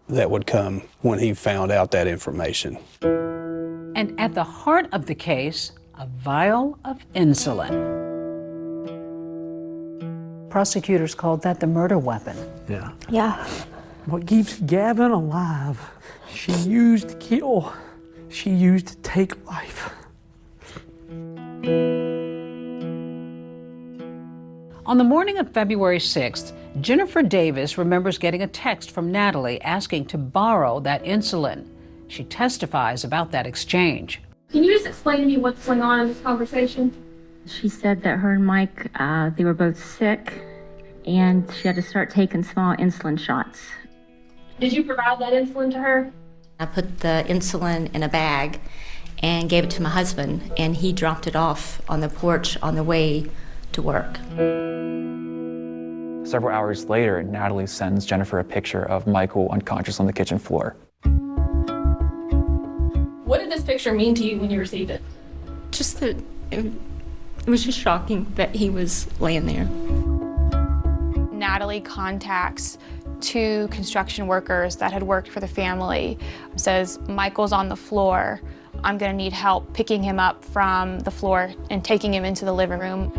that would come when he found out that information. And at the heart of the case, a vial of insulin. Prosecutors called that the murder weapon. Yeah. Yeah. What keeps Gavin alive, she used to kill, she used to take life. On the morning of February 6th, Jennifer Davis remembers getting a text from Natalie asking to borrow that insulin. She testifies about that exchange. Can you just explain to me what's going on in this conversation? She said that her and Mike, they were both sick, and she had to start taking small insulin shots. Did you provide that insulin to her? I put the insulin in a bag and gave it to my husband, and he dropped it off on the porch on the way to work. Several hours later, Natalie sends Jennifer a picture of Michael unconscious on the kitchen floor. What did this picture mean to you when you received it? Just that it was just shocking that he was laying there. Natalie contacts 2 construction workers that had worked for the family, says, Michael's on the floor. I'm gonna need help picking him up from the floor and taking him into the living room.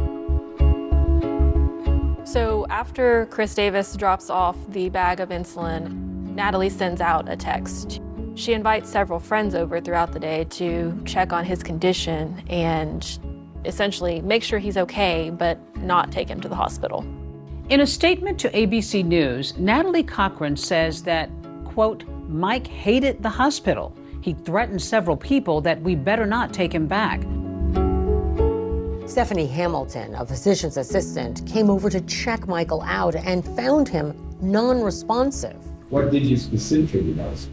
So after Chris Davis drops off the bag of insulin, Natalie sends out a text. She invites several friends over throughout the day to check on his condition and essentially make sure he's okay, but not take him to the hospital. In a statement to ABC News, Natalie Cochran says that, quote, Mike hated the hospital. He threatened several people that we better not take him back. Stephanie Hamilton, a physician's assistant, came over to check Michael out and found him non-responsive. What did you specifically notice?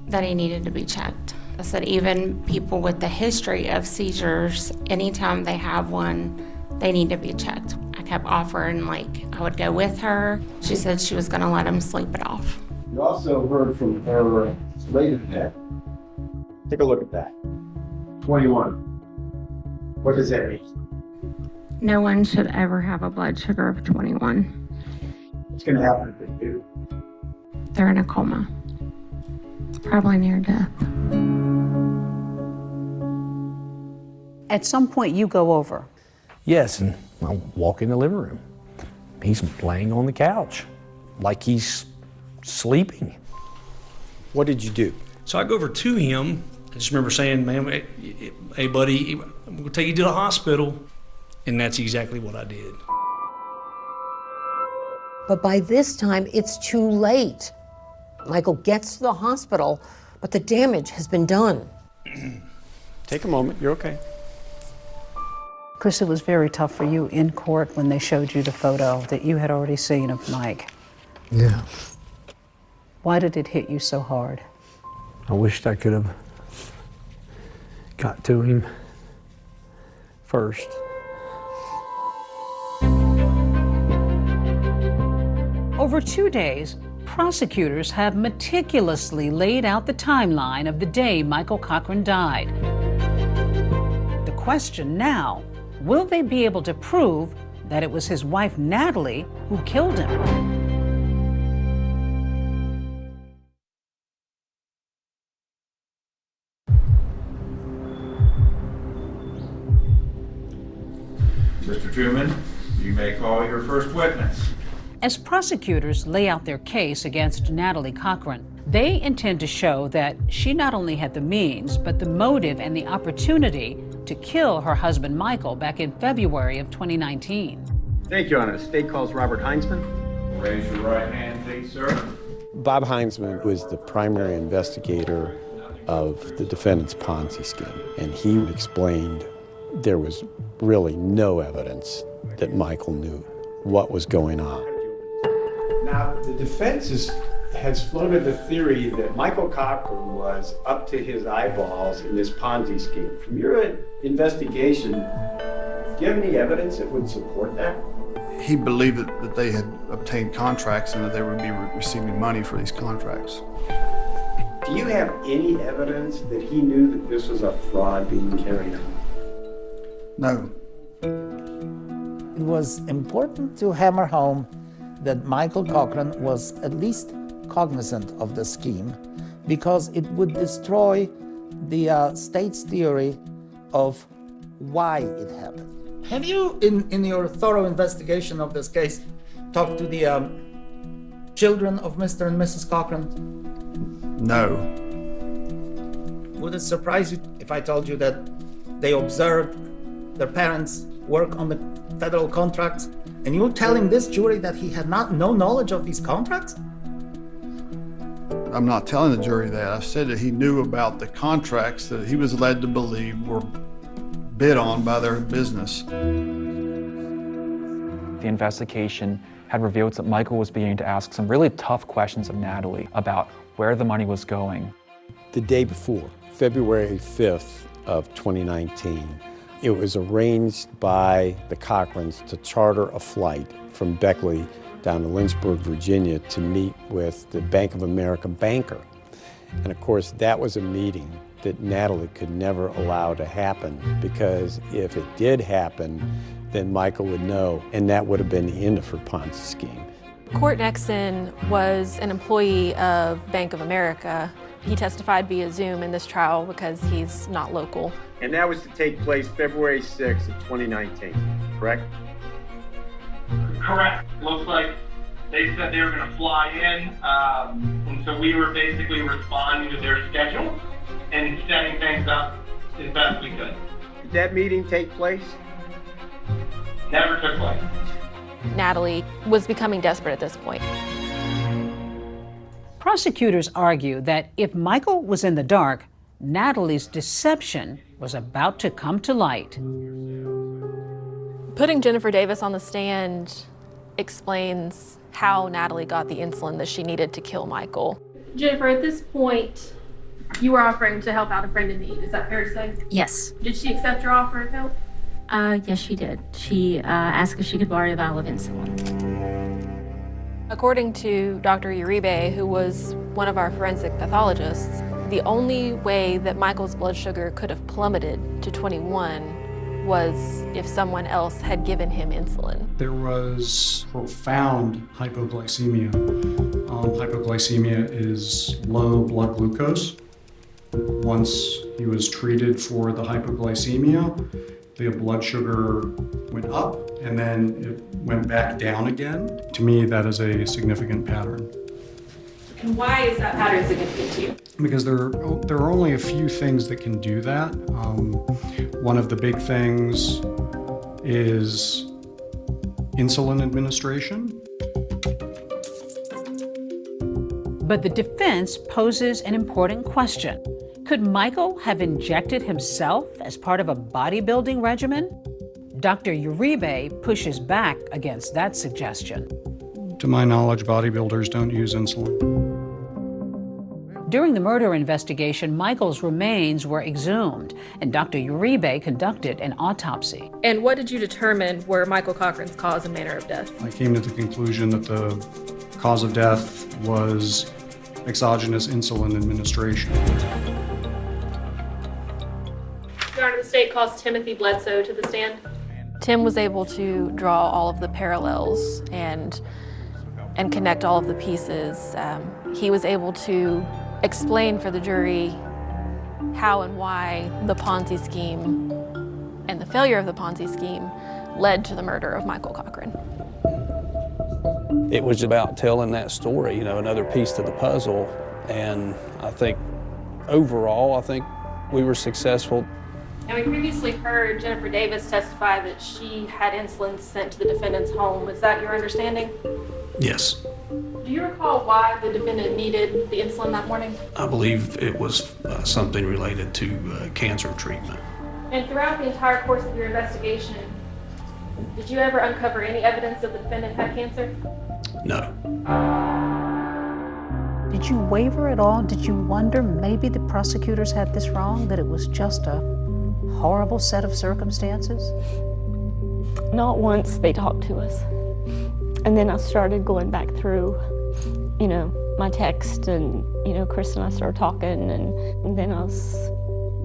That he needed to be checked. I said even people with the history of seizures, anytime they have one, they need to be checked. I kept offering, like, I would go with her. She said she was gonna let him sleep it off. You also heard from her later today. Take a look at that. 21. What does that mean? No one should ever have a blood sugar of 21. What's gonna happen if they do? They're in a coma. Probably near death. At some point, you go over. Yes, and I walk in the living room. He's laying on the couch like he's sleeping. What did you do? So I go over to him. I just remember saying, man, hey, buddy, we'll take you to the hospital. And that's exactly what I did. But by this time, it's too late. Michael gets to the hospital, but the damage has been done. Take a moment, you're okay. Chris, it was very tough for you in court when they showed you the photo that you had already seen of Mike. Yeah. Why did it hit you so hard? I wished I could have got to him first. Over 2 days, prosecutors have meticulously laid out the timeline of the day Michael Cochran died. The question now, will they be able to prove that it was his wife, Natalie, who killed him? Mr. Truman, you may call your first witness. As prosecutors lay out their case against Natalie Cochran, they intend to show that she not only had the means, but the motive and the opportunity to kill her husband, Michael, back in February of 2019. Thank you, Your Honor. The state calls Robert Heinzman. Raise your right hand, please, sir. Bob Heinzman was the primary investigator of the defendant's Ponzi scheme, and he explained there was really no evidence that Michael knew what was going on. Now, the defense has floated the theory that Michael Cochran was up to his eyeballs in this Ponzi scheme. From your investigation, do you have any evidence that would support that? He believed that they had obtained contracts and that they would be receiving money for these contracts. Do you have any evidence that he knew that this was a fraud being carried on? No. It was important to hammer home that Michael Cochran was at least cognizant of the scheme because it would destroy the state's theory of why it happened. Have you, in your thorough investigation of this case, talked to the children of Mr. and Mrs. Cochran? No. Would it surprise you if I told you that they observed their parents work on the federal contracts, and you're telling this jury that he had no knowledge of these contracts? I'm not telling the jury that. I've said that he knew about the contracts that he was led to believe were bid on by their business. The investigation had revealed that Michael was beginning to ask some really tough questions of Natalie about where the money was going. The day before, February 5th of 2019, it was arranged by the Cochrans to charter a flight from Beckley down to Lynchburg, Virginia to meet with the Bank of America banker. And of course, that was a meeting that Natalie could never allow to happen, because if it did happen, then Michael would know, and that would have been the end of her Ponzi scheme. Court Nexon was an employee of Bank of America. He testified via Zoom in this trial because he's not local. And that was to take place February 6th of 2019, correct? Correct. Looks like they said they were going to fly in, and so we were basically responding to their schedule and setting things up as best we could. Did that meeting take place? Never took place. Natalie was becoming desperate at this point. Prosecutors argue that if Michael was in the dark, Natalie's deception was about to come to light. Putting Jennifer Davis on the stand explains how Natalie got the insulin that she needed to kill Michael. Jennifer, at this point, you were offering to help out a friend in need. Is that fair to say? Yes. Did she accept your offer of help? Yes, she did. She asked if she could borrow a vial of insulin. According to Dr. Uribe, who was one of our forensic pathologists, the only way that Michael's blood sugar could have plummeted to 21 was if someone else had given him insulin. There was profound hypoglycemia. Hypoglycemia is low blood glucose, Once he was treated for the hypoglycemia, the blood sugar went up and then it went back down again. To me, that is a significant pattern. And why is that pattern significant to you? Because there are only a few things that can do that. One of the big things is insulin administration. But the defense poses an important question. Could Michael have injected himself as part of a bodybuilding regimen? Dr. Uribe pushes back against that suggestion. To my knowledge, bodybuilders don't use insulin. During the murder investigation, Michael's remains were exhumed, and Dr. Uribe conducted an autopsy. And what did you determine were Michael Cochran's cause and manner of death? I came to the conclusion that the cause of death was exogenous insulin administration. Your Honor, the state calls Timothy Bledsoe to the stand. Tim was able to draw all of the parallels and connect all of the pieces. He was able to explain for the jury how and why the Ponzi scheme and the failure of the Ponzi scheme led to the murder of Michael Cochran. It was about telling that story, another piece to the puzzle. And I think overall, we were successful. And we previously heard Jennifer Davis testify that she had insulin sent to the defendant's home. Is that your understanding? Yes. Do you recall why the defendant needed the insulin that morning? I believe it was something related to cancer treatment. And throughout the entire course of your investigation, did you ever uncover any evidence that the defendant had cancer? No. Did you waver at all? Did you wonder maybe the prosecutors had this wrong, that it was just a horrible set of circumstances? Not once they talked to us. And then I started going back through, my text, and, Chris and I started talking, and then I was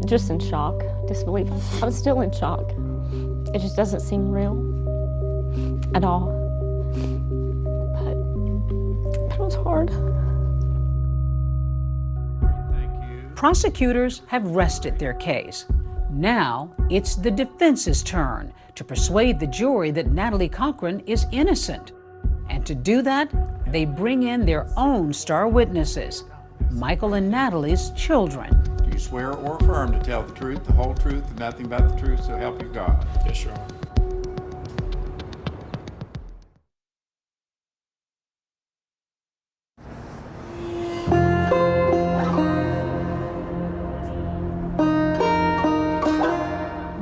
just in shock, disbelief. I was still in shock. It just doesn't seem real at all. But it was hard. Prosecutors have rested their case. Now it's the defense's turn to persuade the jury that Natalie Cochran is innocent. And to do that, they bring in their own star witnesses, Michael and Natalie's children. Do you swear or affirm to tell the truth, the whole truth, and nothing but the truth, so help you God? Yes, Your Honor.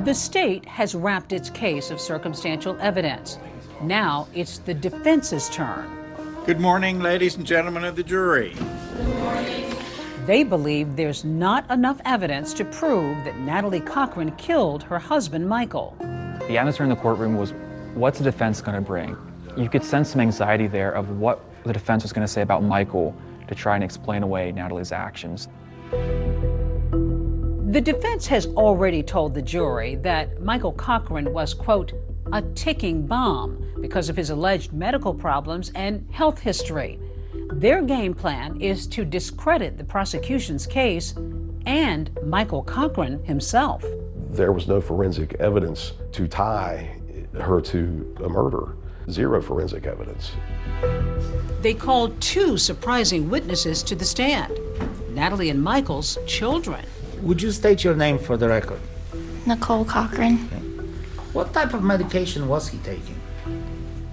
The state has wrapped its case of circumstantial evidence. Now it's the defense's turn. Good morning, ladies and gentlemen of the jury. Good morning. They believe there's not enough evidence to prove that Natalie Cochran killed her husband, Michael. The atmosphere in the courtroom was, what's the defense going to bring? You could sense some anxiety there of what the defense was going to say about Michael to try and explain away Natalie's actions. The defense has already told the jury that Michael Cochran was, quote, a ticking bomb because of his alleged medical problems and health history. Their game plan is to discredit the prosecution's case and Michael Cochran himself. There was no forensic evidence to tie her to a murder. Zero forensic evidence. They called two surprising witnesses to the stand, Natalie and Michael's children. Would you state your name for the record? Nicole Cochran. Okay. What type of medication was he taking?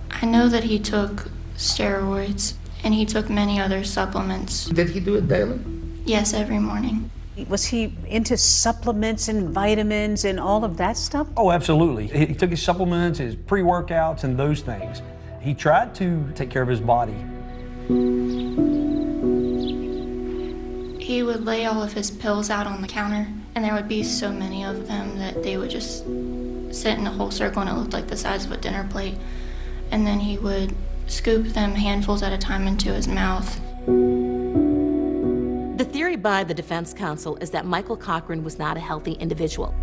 I know that he took steroids and he took many other supplements. Did he do it daily? Yes, every morning. Was he into supplements and vitamins and all of that stuff? Oh, absolutely. He took his supplements, his pre-workouts, and those things. He tried to take care of his body. He would lay all of his pills out on the counter, and there would be so many of them that they would just sit in a whole circle, and it looked like the size of a dinner plate. And then he would scoop them handfuls at a time into his mouth. The theory by the defense counsel is that Michael Cochran was not a healthy individual.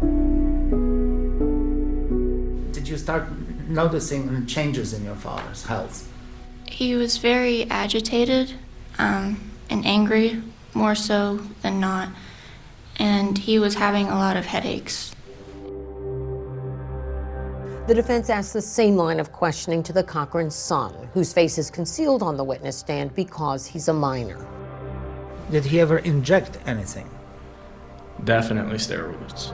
Did you start noticing changes in your father's health? He was very agitated and angry, more so than not. and he was having a lot of headaches. The defense asked the same line of questioning to the Cochran's son, whose face is concealed on the witness stand because he's a minor. Did he ever inject anything? Definitely steroids.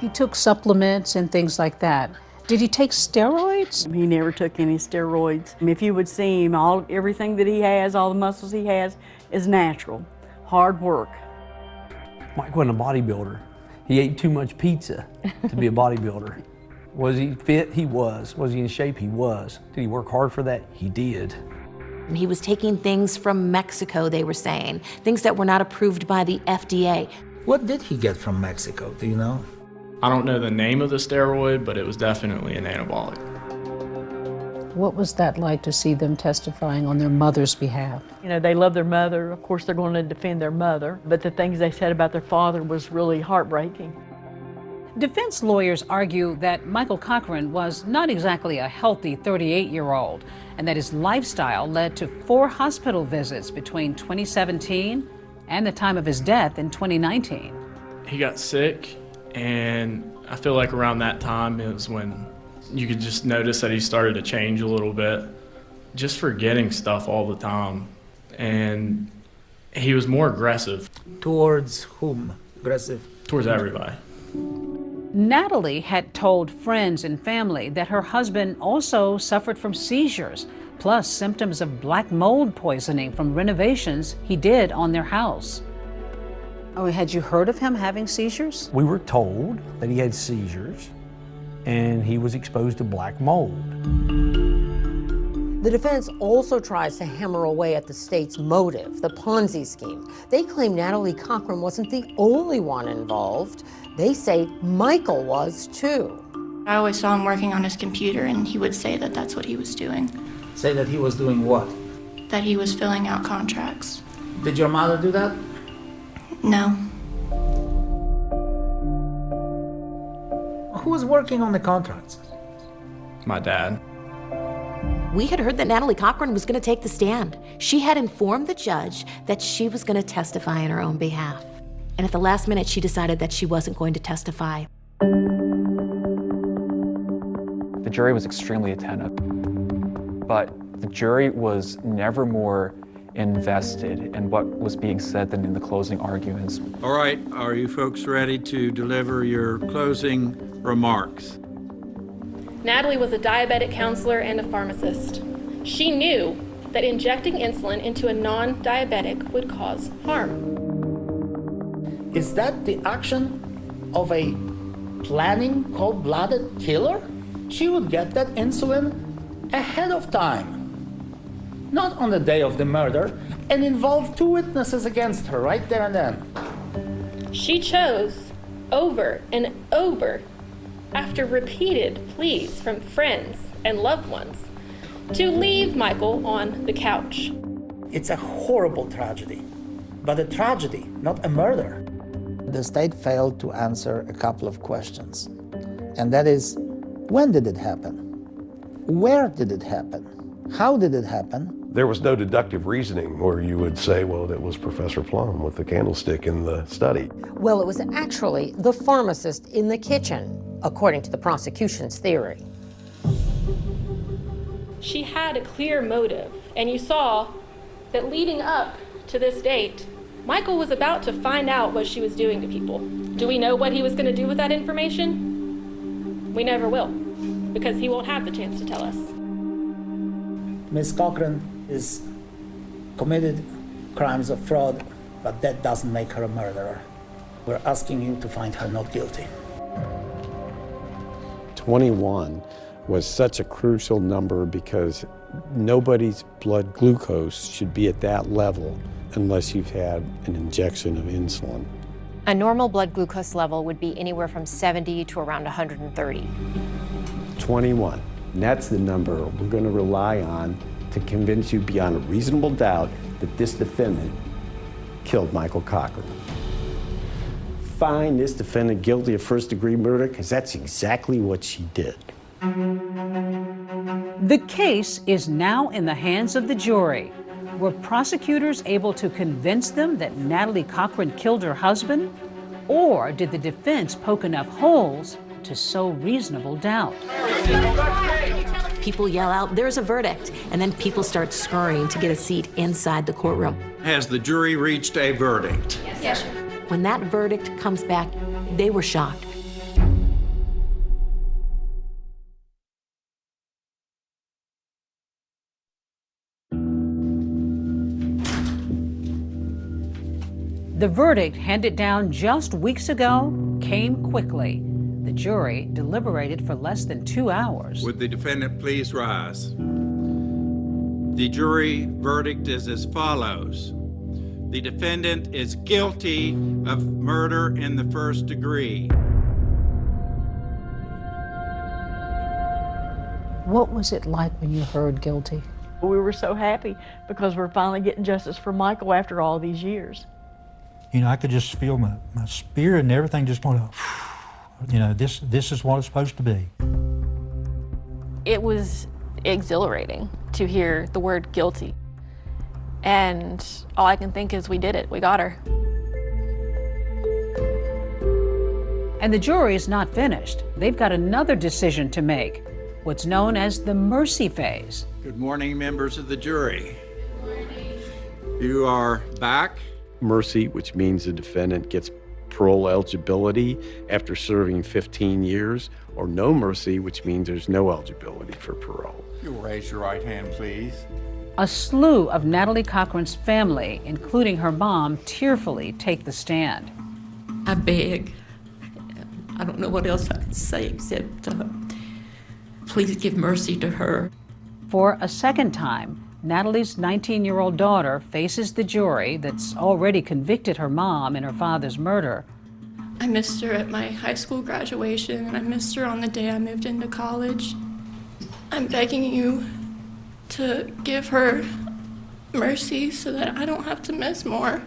He took supplements and things like that. Did he take steroids? He never took any steroids. If you would see him, everything that he has, all the muscles he has, is natural, hard work. Mike wasn't a bodybuilder. He ate too much pizza to be a bodybuilder. Was he fit? He was. Was he in shape? He was. Did he work hard for that? He did. He was taking things from Mexico, they were saying, things that were not approved by the FDA. What did he get from Mexico, do you know? I don't know the name of the steroid, but it was definitely an anabolic. What was that like to see them testifying on their mother's behalf? You know, they love their mother. Of course, they're going to defend their mother, but the things they said about their father was really heartbreaking. Defense lawyers argue that Michael Cochran was not exactly a healthy 38-year-old, and that his lifestyle led to 4 hospital visits between 2017 and the time of his death in 2019. He got sick, and I feel like around that time is when you could just notice that he started to change a little bit, just forgetting stuff all the time. And he was more aggressive. Towards whom? Aggressive? Towards everybody. Natalie had told friends and family that her husband also suffered from seizures, plus symptoms of black mold poisoning from renovations he did on their house. Oh, had you heard of him having seizures? We were told that he had seizures and he was exposed to black mold. The defense also tries to hammer away at the state's motive, the Ponzi scheme. They claim Natalie Cochran wasn't the only one involved. They say Michael was too. I always saw him working on his computer, and he would say that that's what he was doing, Say that he was doing what? that he was filling out contracts. Did your mother do that? No. Who was working on the contracts? My dad. We had heard that Natalie Cochran was going to take the stand. She had informed the judge that she was going to testify in her own behalf. And at the last minute, she decided that she wasn't going to testify. The jury was extremely attentive, but the jury was never more invested in what was being said than in the closing arguments. All right, are you folks ready to deliver your closing remarks? Natalie was a diabetic counselor and a pharmacist. She knew that injecting insulin into a non-diabetic would cause harm. Is that the action of a planning cold-blooded killer? She would get that insulin ahead of time, not on the day of the murder, and involve 2 witnesses against her right there and then. She chose over and over, after repeated pleas from friends and loved ones, to leave Michael on the couch. It's a horrible tragedy, but a tragedy, not a murder. The state failed to answer a couple of questions, and that is, when did it happen? Where did it happen? How did it happen? There was no deductive reasoning where you would say, well, it was Professor Plum with the candlestick in the study. Well, it was actually the pharmacist in the kitchen, according to the prosecution's theory. She had a clear motive, and you saw that leading up to this date, Michael was about to find out what she was doing to people. Do we know what he was going to do with that information? We never will, because he won't have the chance to tell us. Ms. Cochran is committed crimes of fraud, but that doesn't make her a murderer. We're asking you to find her not guilty. 21 was such a crucial number because nobody's blood glucose should be at that level unless you've had an injection of insulin. A normal blood glucose level would be anywhere from 70 to around 130. 21. And that's the number we're going to rely on to convince you beyond a reasonable doubt that this defendant killed Michael Cochran. Find this defendant guilty of first-degree murder, because that's exactly what she did. The case is now in the hands of the jury, Were prosecutors able to convince them that Natalie Cochran killed her husband? Or did the defense poke enough holes to sow reasonable doubt? People yell out, "There's a verdict," and then people start scurrying to get a seat inside the courtroom. Has the jury reached a verdict? Yes, sir. When that verdict comes back, they were shocked. The verdict, handed down just weeks ago, came quickly. The jury deliberated for less than 2 hours. Would the defendant please rise? The jury verdict is as follows. The defendant is guilty of murder in the first degree. What was it like when you heard guilty? We were so happy because we're finally getting justice for Michael after all these years. You know, I could just feel my spirit and everything just went, you know, this is what it's supposed to be. It was exhilarating to hear the word guilty. And all I can think is we did it, we got her. And the jury is not finished. They've got another decision to make, what's known as the mercy phase. Good morning, members of the jury. You are back. Mercy, which means the defendant gets parole eligibility after serving 15 years, or no mercy, which means there's no eligibility for parole. You'll raise your right hand, please. A slew of Natalie Cochran's family, including her mom, tearfully take the stand. I beg. I don't know what else I can say except please give mercy to her. For a second time, Natalie's 19-year-old daughter faces the jury that's already convicted her mom in her father's murder. I missed her at my high school graduation, and I missed her on the day I moved into college. I'm begging you to give her mercy so that I don't have to miss more.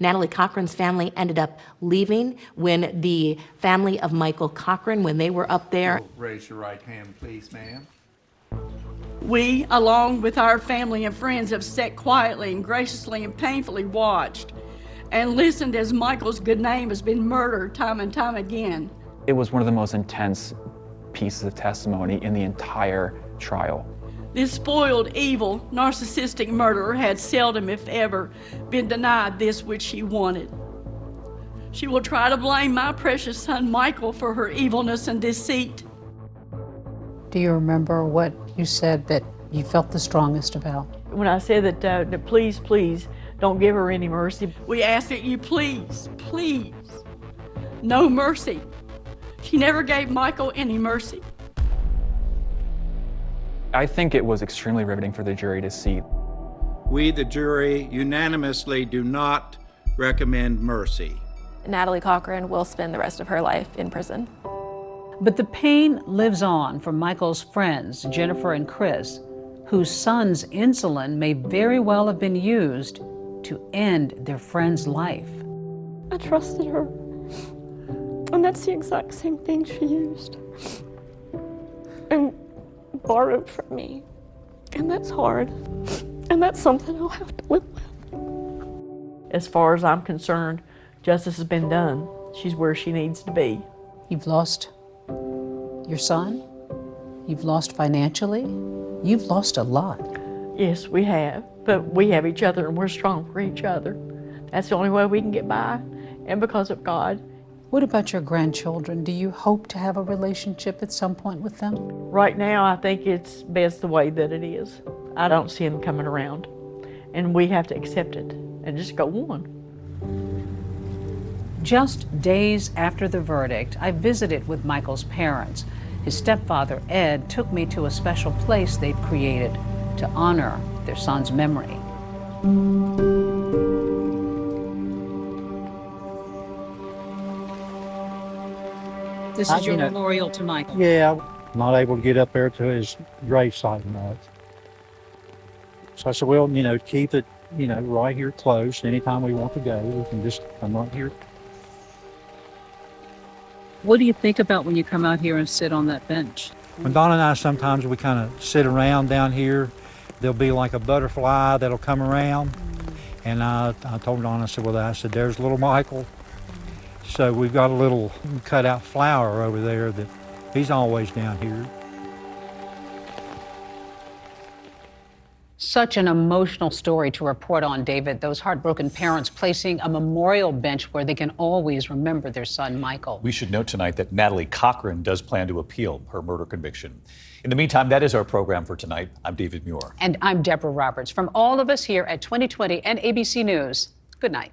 Natalie Cochran's family ended up leaving when the family of Michael Cochran, when they were up there. Raise your right hand, please, ma'am. We, along with our family and friends, have sat quietly and graciously and painfully watched and listened as Michael's good name has been murdered time and time again. It was one of the most intense pieces of testimony in the entire trial. This spoiled, evil, narcissistic murderer had seldom, if ever, been denied this which she wanted. She will try to blame my precious son Michael for her evilness and deceit. Do you remember what you said that you felt the strongest about? When I said that please, please, don't give her any mercy, we ask that you please, please, no mercy. She never gave Michael any mercy. I think it was extremely riveting for the jury to see. We, the jury, unanimously do not recommend mercy. Natalie Cochran will spend the rest of her life in prison. But the pain lives on for Michael's friends, Jennifer and Chris, whose son's insulin may very well have been used to end their friend's life. I trusted her, and that's the exact same thing she used and borrowed from me, and that's hard, and that's something I'll have to live with. As far as I'm concerned, justice has been done. She's where she needs to be. You've lost your son, you've lost financially, you've lost a lot. Yes, we have, but we have each other and we're strong for each other. That's the only way we can get by, and because of God. What about your grandchildren? Do you hope to have a relationship at some point with them? Right now, I think it's best the way that it is. I don't see them coming around, and we have to accept it and just go on. Just days after the verdict, I visited with Michael's parents. His stepfather, Ed, took me to a special place they've created to honor their son's memory. This is your memorial to Michael. Yeah, I'm not able to get up there to his gravesite much. So I said, well, you know, keep it, you know, right here close. Anytime we want to go, we can just come right here. What do you think about when you come out here and sit on that bench? When Donna and I sometimes we kind of sit around down here There'll be like a butterfly that'll come around. And I told Don, I said, there's little Michael. So we've got a little cutout flower over there that he's always down here. Such an emotional story to report on, David. Those heartbroken parents placing a memorial bench where they can always remember their son, Michael. We should note tonight that Natalie Cochran does plan to appeal her murder conviction. In the meantime, that is our program for tonight. I'm David Muir. And I'm Deborah Roberts. From all of us here at 2020 and ABC News, good night.